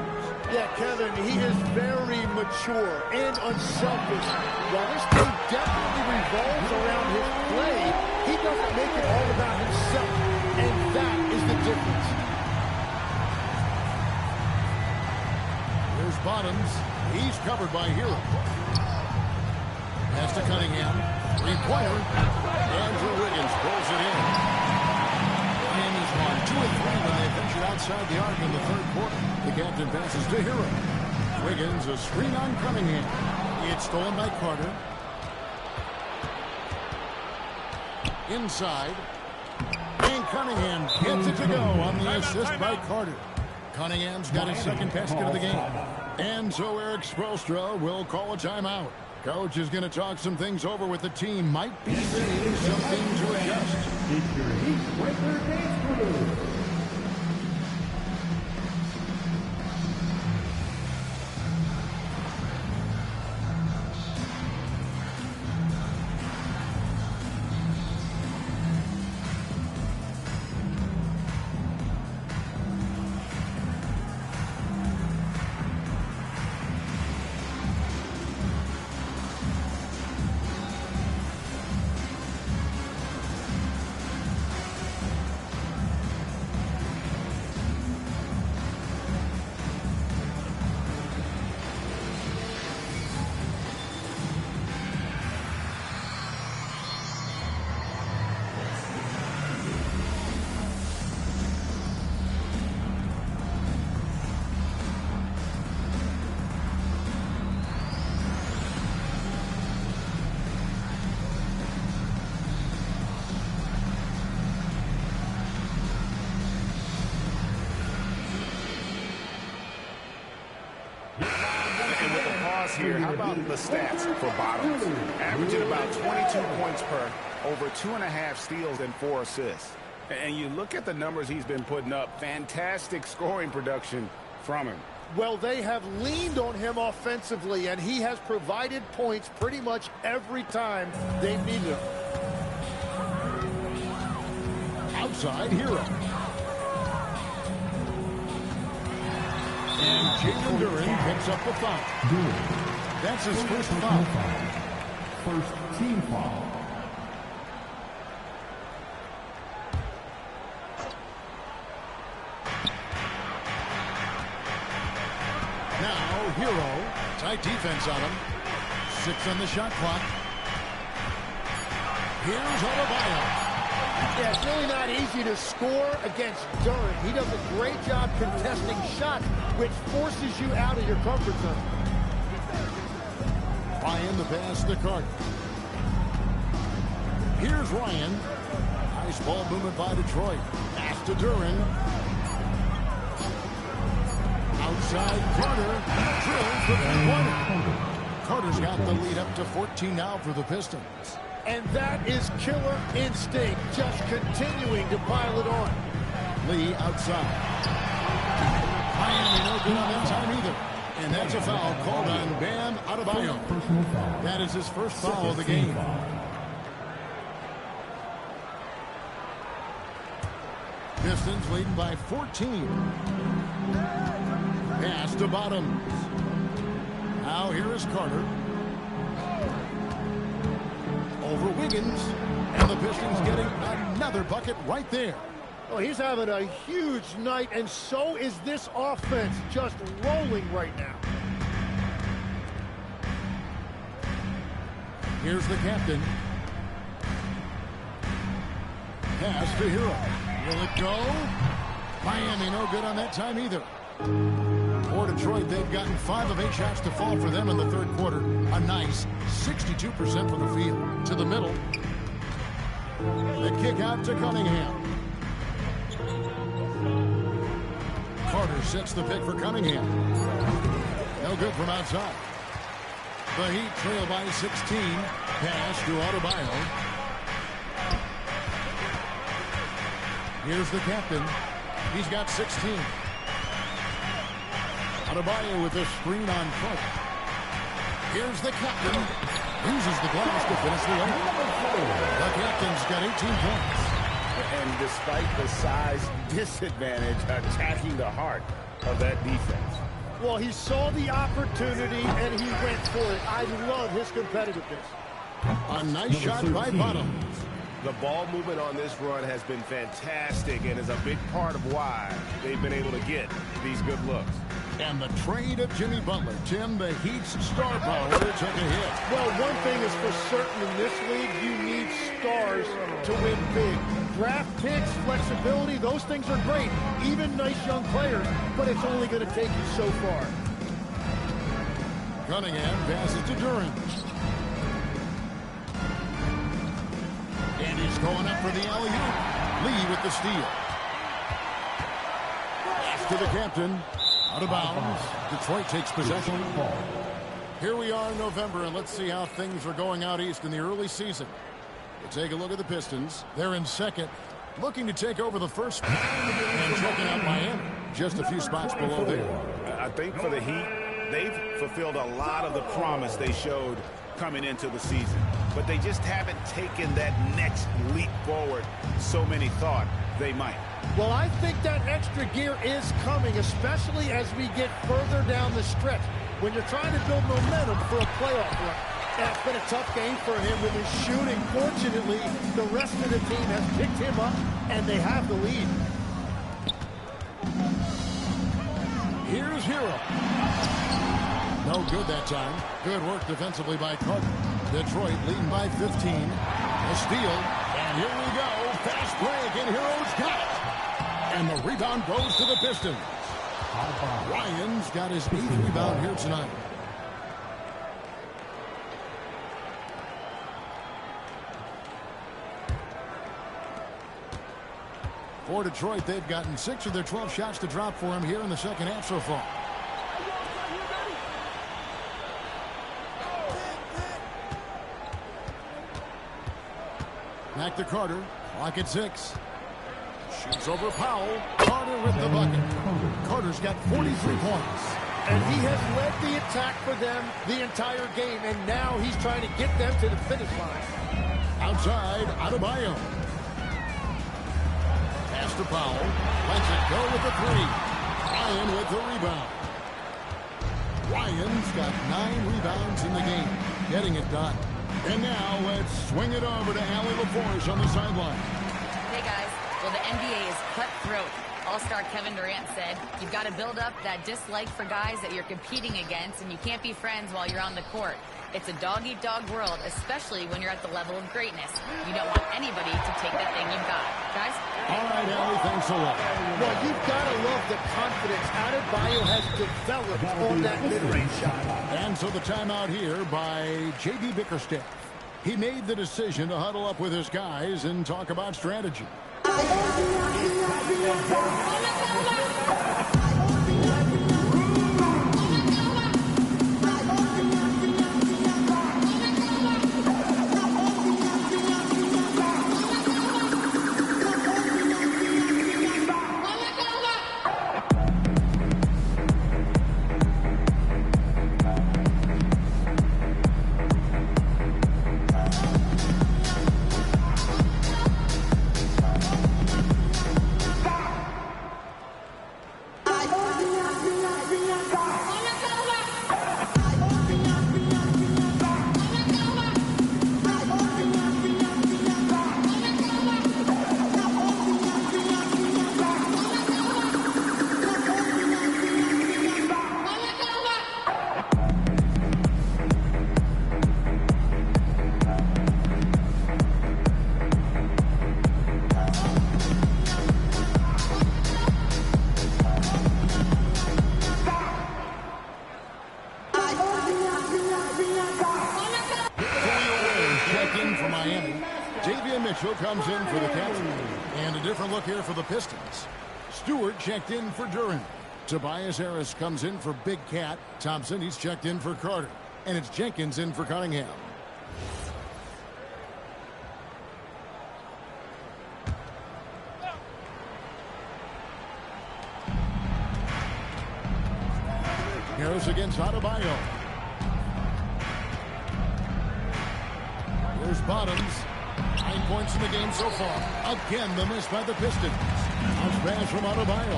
Yeah, Kevin, he is very mature and unselfish. While this team definitely revolves around his play, he doesn't make it all about himself, and that is the difference. Here's Bottoms. He's covered by Hero. Pass to Cunningham. Three-pointer. Andrew Wiggins pulls it in. Miami's won 2 of 3 when they ventured outside the arc in the third quarter. The captain passes to Hero. Wiggins, a screen on Cunningham. It's stolen by Carter. Inside. And Cunningham gets it to go on the assist by Carter. Cunningham's got his second basket of the game. And so Eric Spoelstra will call a timeout. Coach is going to talk some things over with the team. Might be needing something to adjust. It's your Heat Breaker Dance Crew. Here, how about the stats for Bottoms? Averaging about 22 points per, over 2.5 steals and 4 assists. And you look at the numbers he's been putting up, fantastic scoring production from him. Well, they have leaned on him offensively, and he has provided points pretty much every time they've needed him. Outside Hero. And Jalen Duren picks up the foul. That's his first foul. First team foul. Now Hero. Tight defense on him. 6 on the shot clock. Here's Adebayo. Yeah, it's really not easy to score against Duren. He does a great job contesting shots, which forces you out of your comfort zone. Ryan the pass to Carter. Here's Ryan. Nice ball movement by Detroit. Pass to Duren. Outside Carter. Drills the three-pointer. Carter's got the lead up to 14 now for the Pistons. And that is killer instinct, just continuing to pile it on. Lee outside. Miami no good on that time either. And that's a foul called on Bam Adebayo. That is his first foul of the game. Pistons leading by 14. Pass to Bottoms. Now here is Carter. Over Wiggins, and the Pistons getting another bucket right there. Well, he's having a huge night, and so is this offense, just rolling right now. Here's the captain. Pass to Hero. Will it go? Miami no good on that time either. For Detroit, they've gotten 5 of 8 shots to fall for them in the third quarter. A nice 62% from the field. To the middle. The kick out to Cunningham. Carter sets the pick for Cunningham. No good from outside. The Heat trail by 16. Pass to Adebayo. Here's the captain. He's got 16. Adebayo with a screen on Clark. Here's the captain. Uses the glass to finish the game. The captain's got 18 points. And despite the size disadvantage, attacking the heart of that defense. Well, he saw the opportunity, and he went for it. I love his competitiveness. A nice shot by Bottom. The ball movement on this run has been fantastic and is a big part of why they've been able to get these good looks. And the trade of Jimmy Butler. Tim, the Heat's star power took a hit. Well, one thing is for certain in this league, you need stars to win big. Draft picks, flexibility, those things are great. Even nice young players, but it's only going to take you so far. Cunningham passes to Durant. And he's going up for the alley-oop. Lee with the steal. After the captain. Out of bounds. Detroit takes possession. Here we are in November, and let's see how things are going out east in the early season. We'll take a look at the Pistons. They're in second, looking to take over the first spot, and checking out Miami, just a few spots below there. I think for the Heat, they've fulfilled a lot of the promise they showed coming into the season, but they just haven't taken that next leap forward so many thought they might. Well, I think that extra gear is coming, especially as we get further down the stretch. When you're trying to build momentum for a playoff run. That's been a tough game for him with his shooting. Fortunately, the rest of the team has picked him up, and they have the lead. Here's Hero. No good that time. Good work defensively by Carter. Detroit leading by 15. A steal. And here we go. Fast break, and Hero's got it. And the rebound goes to the Pistons. Ryan's got his 8th rebound here tonight. For Detroit, they've gotten 6 of their 12 shots to drop for him here in the second half so far. Back to Carter. Clock at 6. Shoots over Powell. Carter with the bucket. Carter's got 43 points. And he has led the attack for them the entire game, and now he's trying to get them to the finish line. Outside, Adebayo. Pass to Powell. Lets it go with the 3. Ryan with the rebound. Ryan's got 9 rebounds in the game. Getting it done. And now let's swing it over to Allie LaForce on the sideline. Hey, guys. Well, the NBA is cutthroat. All-star Kevin Durant said, you've got to build up that dislike for guys that you're competing against, and you can't be friends while you're on the court. It's a dog-eat-dog world, especially when you're at the level of greatness. You don't want anybody to take that thing you've got. Guys? All right, Allie, thanks a lot. Well, you've got to love the confidence Adebayo has developed on that mid-range shot. And so the timeout here by J.B. Bickerstaff. He made the decision to huddle up with his guys and talk about strategy. Comes in for the captain. And a different look here for the Pistons. Stewart checked in for Durant. Tobias Harris comes in for Big Cat. Thompson, he's checked in for Carter. And it's Jenkins in for Cunningham. Harris against Adebayo. Here's Bottoms. 9 points in the game so far. Again, the miss by the Pistons. Bounce pass from Adebayo.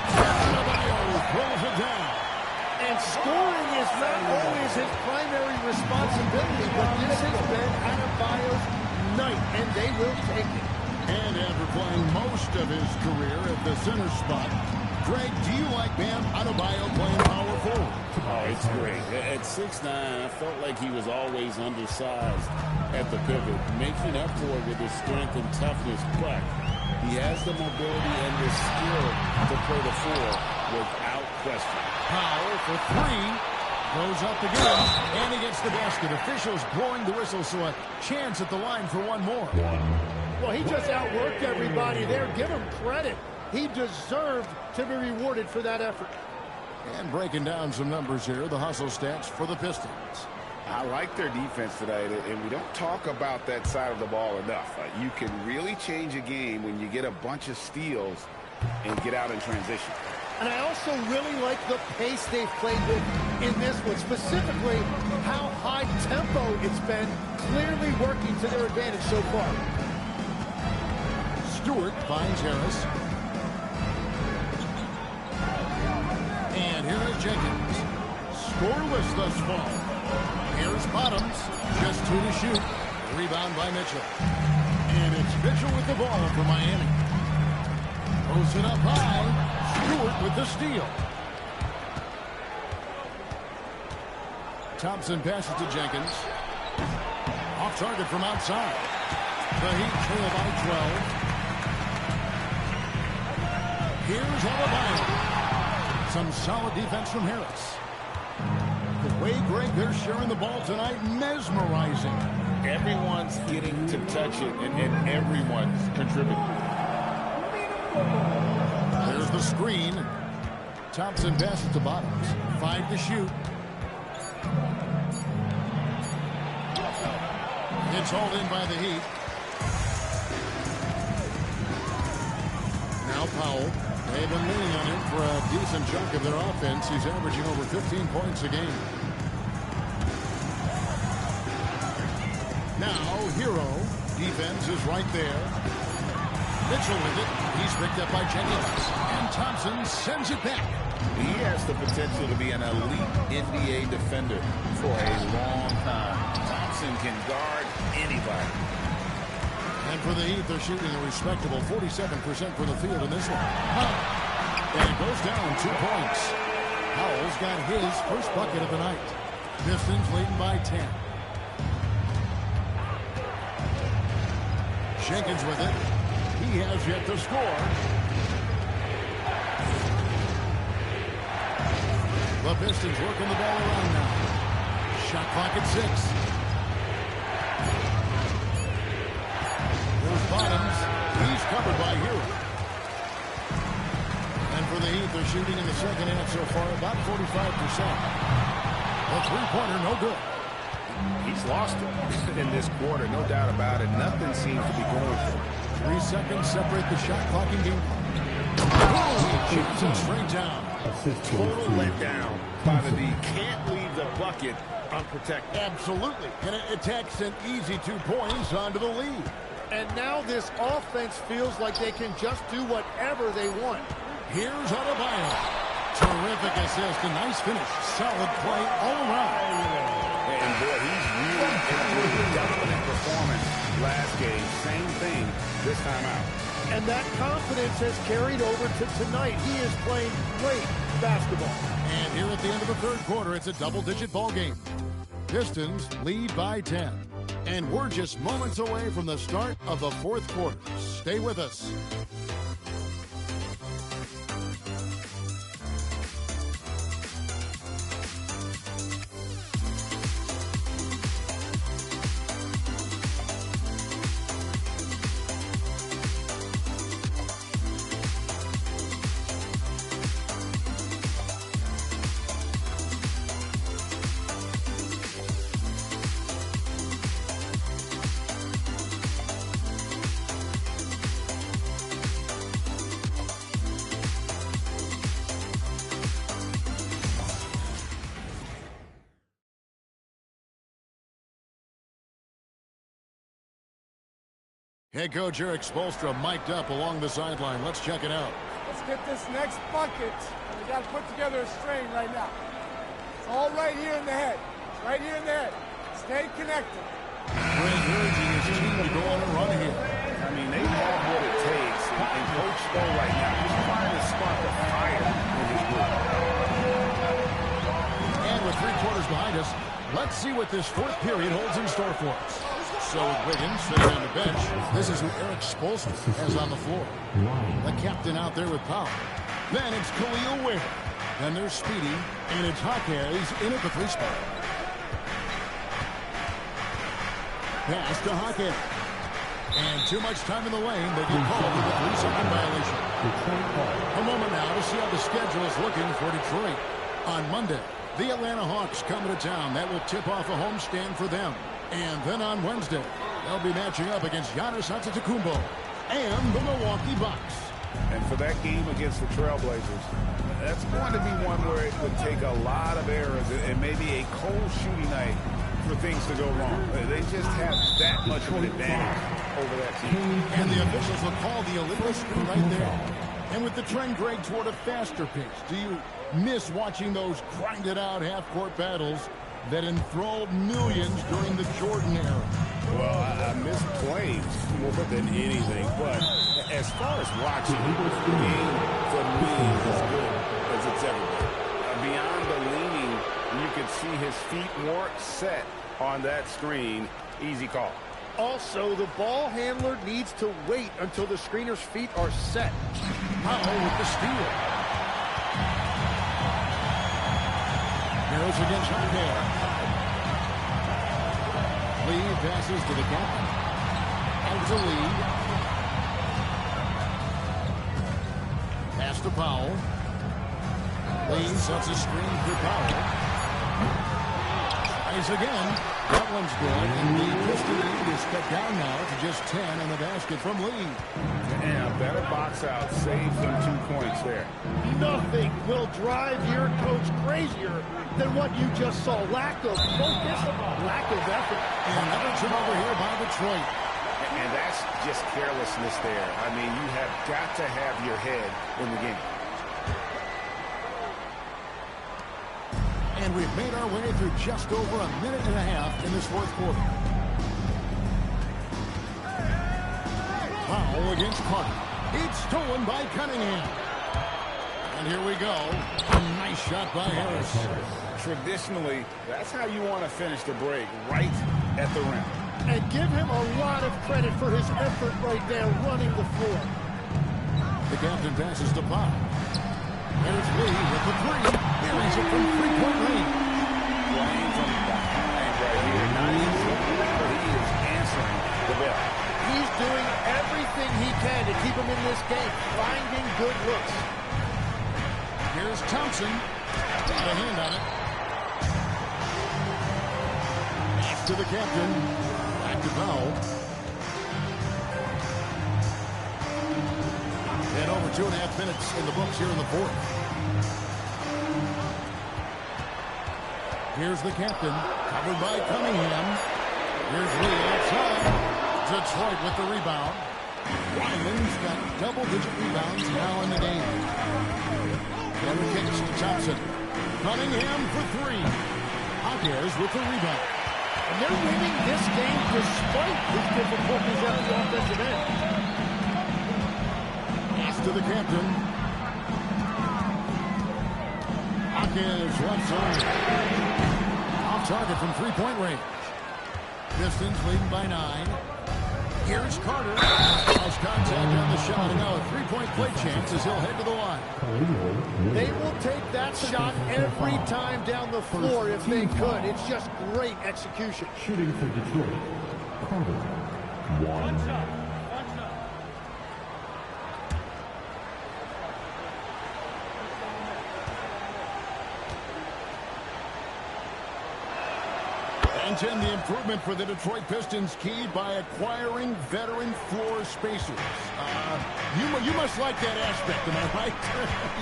Adebayo throws it down. And scoring is not always his primary responsibility, but this has been Adebayo's night, and they will take it. And after playing most of his career at the center spot, Greg, do you like Bam Adebayo playing power forward? Oh, it's great. At 6'9", I felt like he was always undersized at the pivot, making up for it with his strength and toughness, but he has the mobility and the skill to play the four without question. Powell for three. Goes up again, and he gets the basket. Officials blowing the whistle, so a chance at the line for one more. Well, he just outworked everybody there. Give him credit. He deserved to be rewarded for that effort. And breaking down some numbers here, the hustle stats for the Pistons. I like their defense tonight, and we don't talk about that side of the ball enough. You can really change a game when you get a bunch of steals and get out in transition. And I also really like the pace they've played with in this one, specifically how high tempo it's been, clearly working to their advantage so far. Stewart finds Harris. And here is Jenkins. Scoreless thus far. Here's Bottoms. Just 2 to shoot. Rebound by Mitchell. And it's Mitchell with the ball for Miami. Throws it up high. Stewart with the steal. Thompson passes to Jenkins. Off target from outside. The Heat trail by 12. Here's Adebayo. Some solid defense from Harris. The way, Greg, they're sharing the ball tonight, mesmerizing. Everyone's getting to touch it, and everyone's contributing. There's the screen. Thompson passes to Bottoms. 5 to shoot. It's hauled in by the Heat. Now Powell. They've been leaning on him for a decent chunk of their offense. He's averaging over 15 points a game. Now Hero. Defense is right there. Mitchell with it. He's picked up by Jenkins. And Thompson sends it back. He has the potential to be an elite NBA defender for a long time. Thompson can guard anybody. And for the Heat, they're shooting a respectable 47% from the field in this one. And it goes down 2 points. Powell's got his first bucket of the night. Pistons leading by 10. Jenkins with it. He has yet to score. The Pistons working the ball around now. Shot clock at 6. There's Bottoms. He's covered by Hero. And for the Heat, they're shooting in the second half so far about 45%. The three-pointer, no good. He's lost it in this quarter, no doubt about it. Nothing seems to be going for him. 3 seconds separate the shot clock and game. He shoots it straight down. Total letdown by the D. Can't leave the bucket unprotected. Absolutely. And it takes an easy 2 points onto the lead. And now this offense feels like they can just do whatever they want. Here's Adebayo. Terrific assist. A nice finish. Solid play all around. And boy, he's really improved. Dominant performance last game. Same thing this time out. And that confidence has carried over to tonight. He is playing great basketball. And here at the end of the third quarter, it's a double-digit ball game. Pistons lead by 10. And we're just moments away from the start of the fourth quarter. Stay with us. Head coach Eric Spoelstra mic'd up along the sideline. Let's check it out. Let's get this next bucket. We got to put together a string right now. It's all right here in the head. Right here in the head. Stay connected. Greg urging his team to go on a run here. I mean, they have what it takes. And Coach Spo right now, he's trying to spark a fire in his group. And with 3 quarters behind us, let's see what this fourth period holds in store for us. So with Wiggins sitting on the bench, this is who Eric Spoelstra has on the floor. The captain out there with Powell. Then it's Khalil Ware. Then there's Speedy, and it's Jaquez in at the 3 spot. Pass to Jaquez. And too much time in the lane. They get called with a 3-second violation. A moment now to see how the schedule is looking for Detroit. On Monday, the Atlanta Hawks coming to town. That will tip off a homestand for them. And then on Wednesday, they'll be matching up against Giannis Antetokounmpo and the Milwaukee Bucks. And for that game against the Trailblazers, that's going to be one where it would take a lot of errors and maybe a cold shooting night for things to go wrong. They just have that much of an advantage over that team. And the officials will call the illegal screen right there. And with the trend, Greg, toward a faster pace, do you miss watching those grinded-out half-court battles that enthralled millions during the Jordan era? Well, I miss playing more than anything, but as far as watching, the game for me is as good as it's ever been. Beyond the leaning, you can see his feet more set on that screen. Easy call. Also, the ball handler needs to wait until the screener's feet are set. Powell with the steal. Harris against Jaquez. Lee passes to the captain. Out to Lee. Pass to Powell. Lee sets a screen for Powell. Tries again. That one's good. And the Piston lead is cut down now to just 10 on the basket from Lee. And a better box out. Saves them 2 points there. Nothing will drive your coach crazier than what you just saw. Lack of focus, lack of effort. And another turnover here by Detroit. And that's just carelessness there. I mean, you have got to have your head in the game. And we've made our way through just over a minute and a half in this fourth quarter. Foul against Carter. It's stolen by Cunningham. And here we go. A nice shot by Harris. Traditionally, that's how you want to finish the break, right at the rim. And give him a lot of credit for his effort right there running the floor. The captain passes to Pop. There's Lee with the 3. Buries it from 3-point range. Playing from behind right here. Not easy, but he is answering the bell. He's doing everything he can to keep him in this game, finding good looks. Here's Thompson. Got a hand on it. Back to the captain. Back to Powell. And over 2.5 minutes in the books here in the fourth. Here's the captain. Covered by Cunningham. Here's Lee outside. Detroit with the rebound. Ryland's got double-digit rebounds now in the game. Taylor kicks to Thompson. Cunningham for 3. Jaquez with the rebound. And they're winning this game despite his difficulties at the offensive end. Pass to the captain. Jaquez left side. Off target from 3-point range. Pistons leading by 9. Here's Carter. Lost contact on the shot, and now a 3-point play chance as he'll head to the line. They will take that shot every time down the floor if they could. It's just great execution. Shooting for Detroit, Carter, 1. And contend the improvement for the Detroit Pistons keyed by acquiring veteran floor spacers. You must like that aspect, am I right?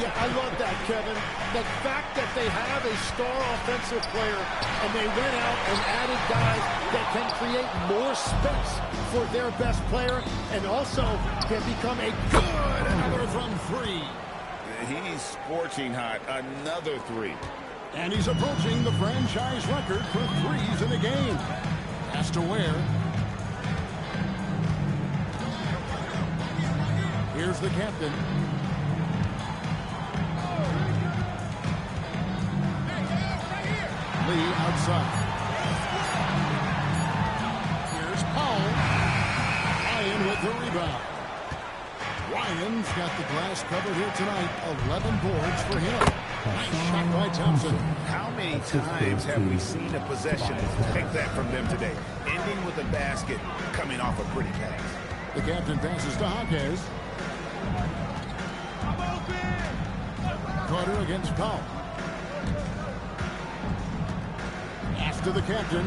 Yeah, I love that, Kevin. The fact that they have a star offensive player and they went out and added guys that can create more space for their best player and also can become a good Another from three. He's scorching hot. Another three. And he's approaching the franchise record for threes in a game. Has to wear. Here's the captain. Lee outside. Here's Powell. Ryan with the rebound. Ryan's got the glass covered here tonight. 11 boards for him. Nice shot by Thompson. How many times have we seen a possession take that from them today? Ending with a basket, coming off a pretty pass. The captain passes to Hawkins. Carter against Powell. After the captain.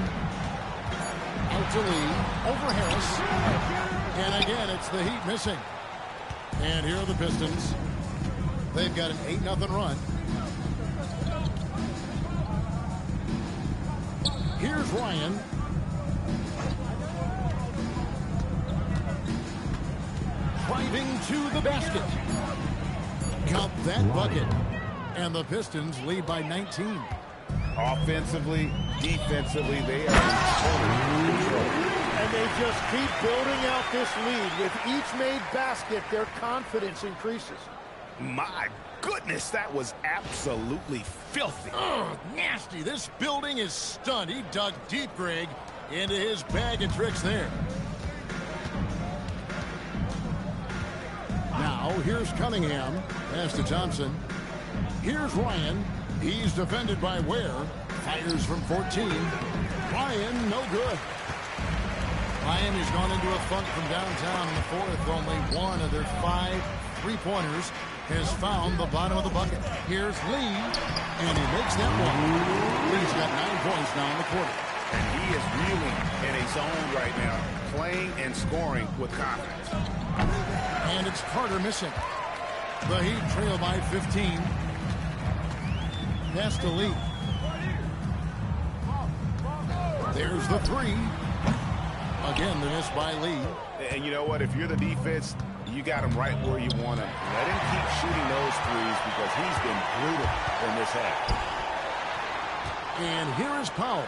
Out to Lee. Over Harris. And again, it's the Heat missing. And here are the Pistons. They've got an 8-0 run. Here's Ryan. Driving to the basket. Count that bucket. And the Pistons lead by 19. Offensively, defensively, they are in total control. And they just keep building out this lead. With each made basket, their confidence increases. My goodness, that was absolutely filthy. Oh, nasty. This building is stunned. He dug deep, Greg, into his bag of tricks there. Now, here's Cunningham. Pass to Thompson. Here's Ryan. He's defended by Ware. Fires from 14. Ryan, no good. Miami's gone into a funk from downtown in the fourth. Only one of their 5 3-pointers has found the bottom of the bucket. Here's Lee, and he makes that one. Lee's got 9 points now in the quarter. And he is reeling in a zone right now, playing and scoring with confidence. And it's Carter missing. The Heat trail by 15. Pass to Lee. There's the three. Again, the miss by Lee. And you know what? If you're the defense, you got him right where you want him. Let him keep shooting those threes because he's been brutal in this half. And here is Powell.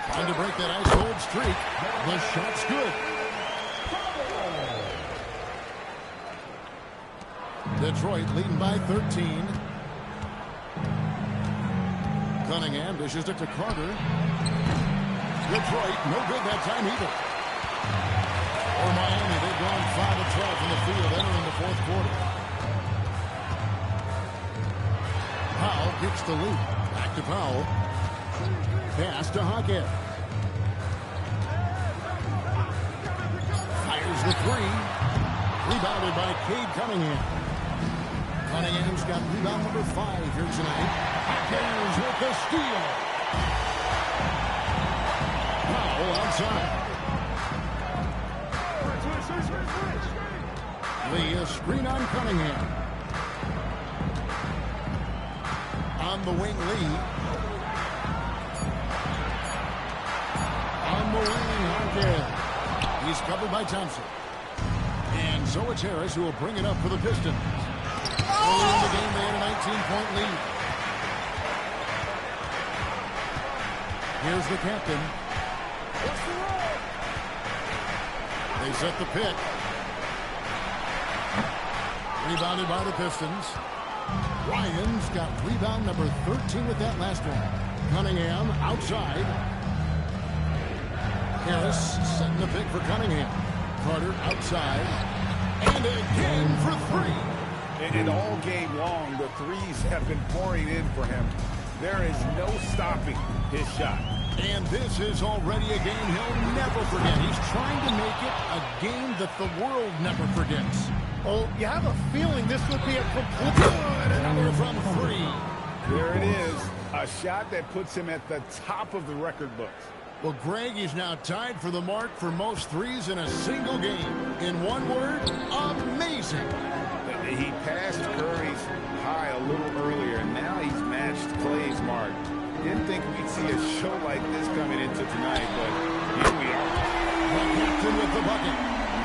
Trying to break that ice-cold streak. The shot's good. Detroit leading by 13. Cunningham dishes it to Carter. Detroit, no good that time either. For Miami, they've gone 5 of 12 from the field entering the fourth quarter. Powell gets the lead. Back to Powell. Pass to Hawkins. Fires the three. Rebounded by Cade Cunningham. Cunningham's got rebound number 5 here tonight. Hawkins with the steal. Powell outside. Lee, a screen on Cunningham. On the wing, Lee. On the wing, Hawkins. He's covered by Thompson. And so it's Harris who will bring it up for the Pistons. Early in the game, they had a 19-point lead. Here's the captain. They set the pick. Rebounded by the Pistons. Ryan's got rebound number 13 with that last one. Cunningham outside. Harris setting the pick for Cunningham. Carter outside. And again for 3. And all game long, the threes have been pouring in for him. There is no stopping his shot. And this is already a game he'll never forget. He's trying to make it a game that the world never forgets. Oh, you have a feeling this would be a complete... Good, another from 3. There it is, a shot that puts him at the top of the record books. Well, Greg is now tied for the mark for most threes in a single game. In one word, amazing. He passed Curry's high a little earlier, and now he's matched Clay's mark. Didn't think we'd see a show like this coming into tonight, but here we are. The captain with the bucket.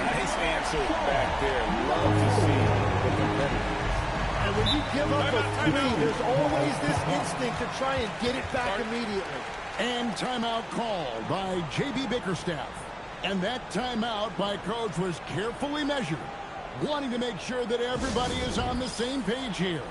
Nice answer back there. Love to see the competitor. And when you give up a three, there's always this instinct to try and get it back immediately. And timeout called by J.B. Bickerstaff. And that timeout by Coach was carefully measured, wanting to make sure that everybody is on the same page here.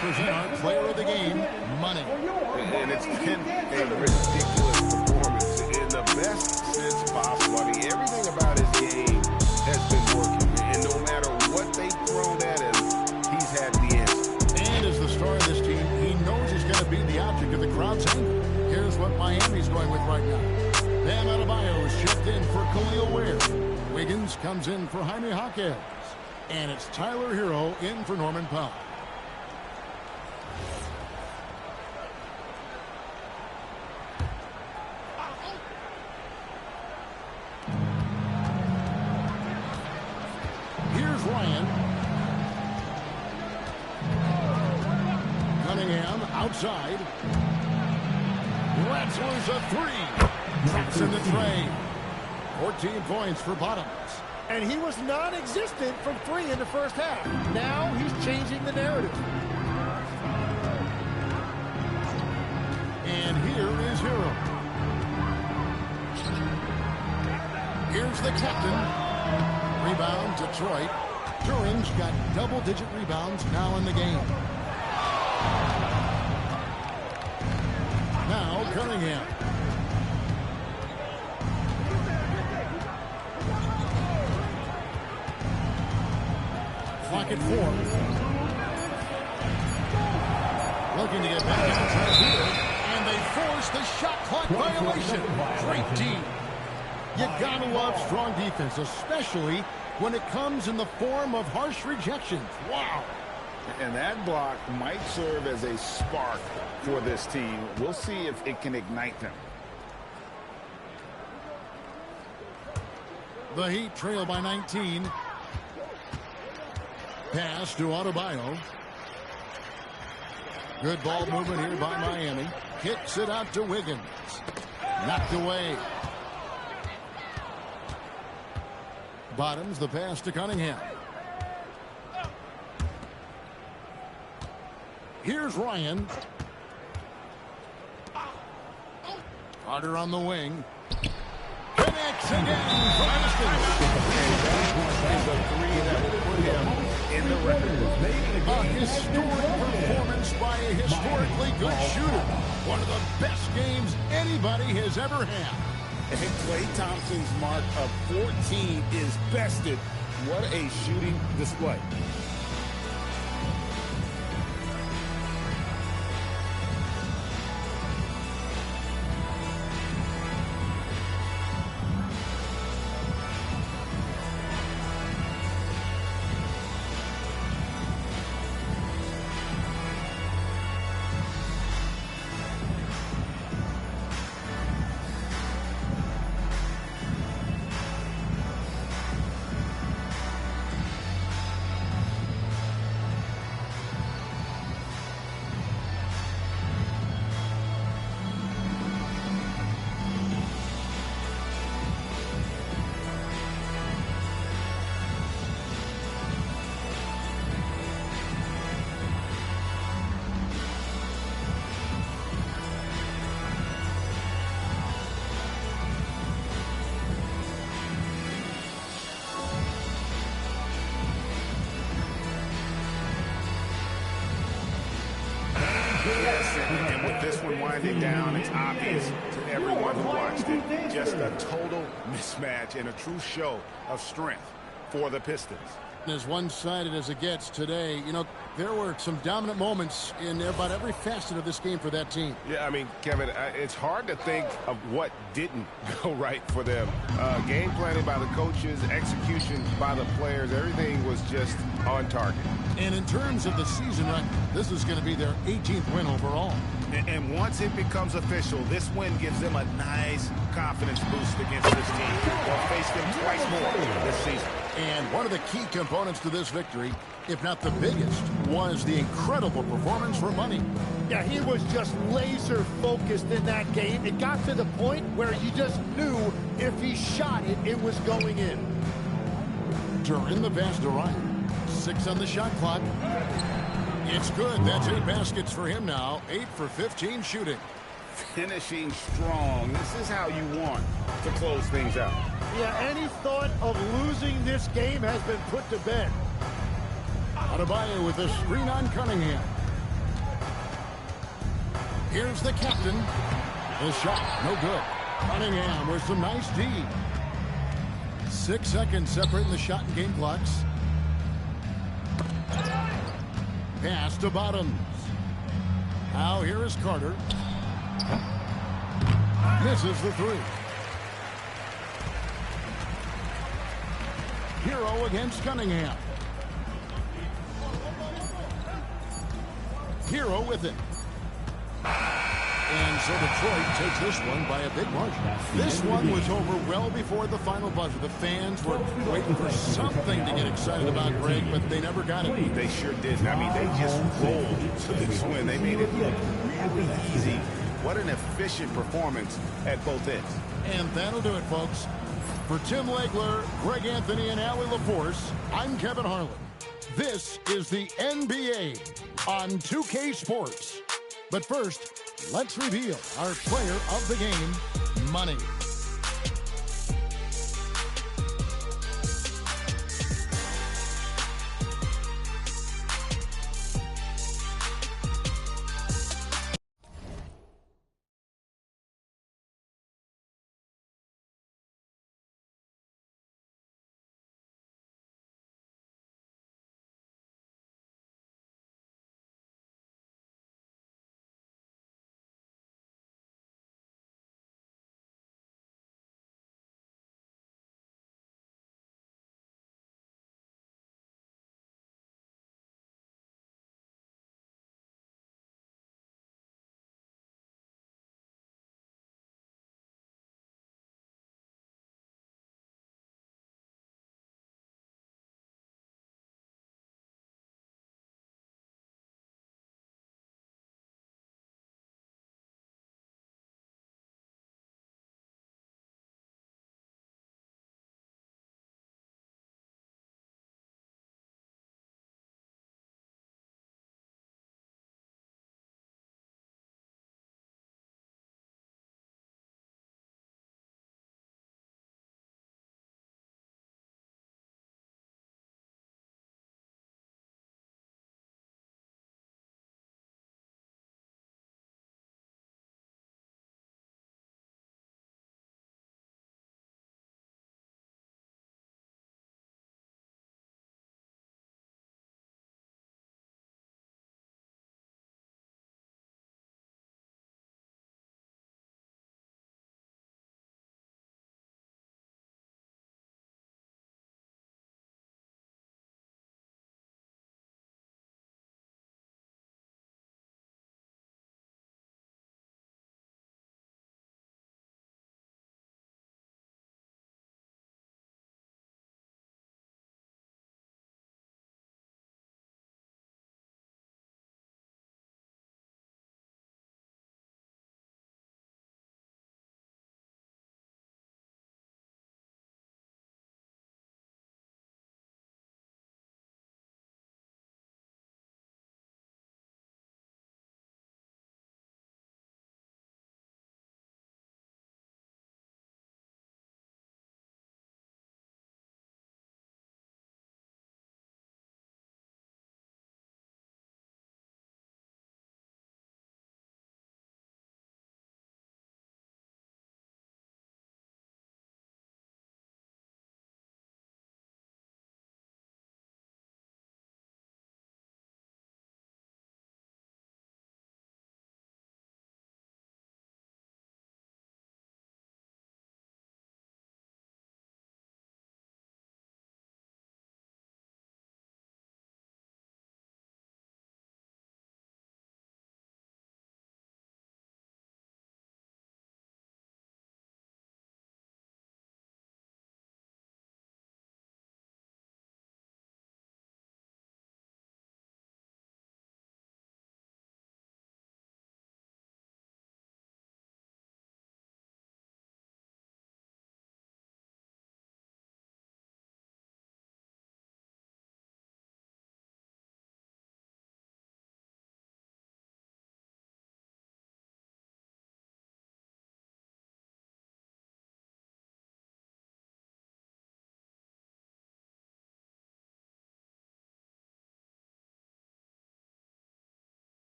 Present our player of the game, Money. And it's been a ridiculous performance in the best sense possible. I mean, everything about his game has been working. And no matter what they've thrown at him, he's had the answer. And as the star of this team, he knows he's going to be the object of the crowd's anger. Here's what Miami's going with right now. Bam Adebayo is checked in for Khalil Ware. Wiggins comes in for Jaime Jaquez. And it's Tyler Hero in for Norman Powell. Ryan. Cunningham outside. Ratzler's a three. Traps in the tray. 14 points for Bottoms. And he was non-existent from three in the first half. Now he's changing the narrative. And here is Hero. Here's the captain. Rebound, Detroit. Duran's got double-digit rebounds now in the game. Now Cunningham. Clock at 4. Looking to get back outside here. And they force the shot clock violation. Great D. You gotta love strong defense, especially when it comes in the form of harsh rejections. Wow. And that block might serve as a spark for this team. We'll see if it can ignite them. The Heat trail by 19. Pass to Adebayo. Good ball movement here by Miami. Kicks it out to Wiggins. Knocked away. Bottoms the pass to Cunningham. Here's Ryan. Carter on the wing. Connects again from distance. Is a three that will put him in the record book. A historic performance by a historically good shooter. One of the best games anybody has ever had. And Klay Thompson's mark of 14 is bested. What a shooting display. Yes, and with this one winding down, it's obvious to everyone who watched it. Just a total mismatch and a true show of strength for the Pistons. As one-sided as it gets today, you know, there were some dominant moments in about every facet of this game for that team. Yeah, I mean, Kevin, it's hard to think of what didn't go right for them. Game planning by the coaches, execution by the players, everything was just on target. And in terms of the season record, this is going to be their 18th win overall. And once it becomes official, this win gives them a nice confidence boost against this team. They'll face them twice more this season. And one of the key components to this victory, if not the biggest, was the incredible performance from Money. Yeah, he was just laser focused in that game. It got to the point where you just knew if he shot it, it was going in. During the pass to Ryan. 6 on the shot clock. It's good. That's 8 baskets for him now. 8 for 15 shooting. Finishing strong. This is how you want to close things out. Yeah, any thought of losing this game has been put to bed. Adebayo with a screen on Cunningham. Here's the captain. The shot, no good. Cunningham with some nice D. 6 seconds separating the shot and game clocks. Pass to Bottoms. Now here is Carter. Misses the 3. Hero against Cunningham. Hero with it. And so Detroit takes this one by a big margin. This one was over well before the final buzzer. The fans were waiting for something to get excited about, Greg, but they never got it. They sure didn't. I mean, they just rolled to this win. They made it look really easy. What an efficient performance at both ends. And that'll do it, folks. For Tim Legler, Greg Anthony, and Allie LaForce, I'm Kevin Harlan. This is the NBA on 2K Sports. But first, let's reveal our player of the game, Money.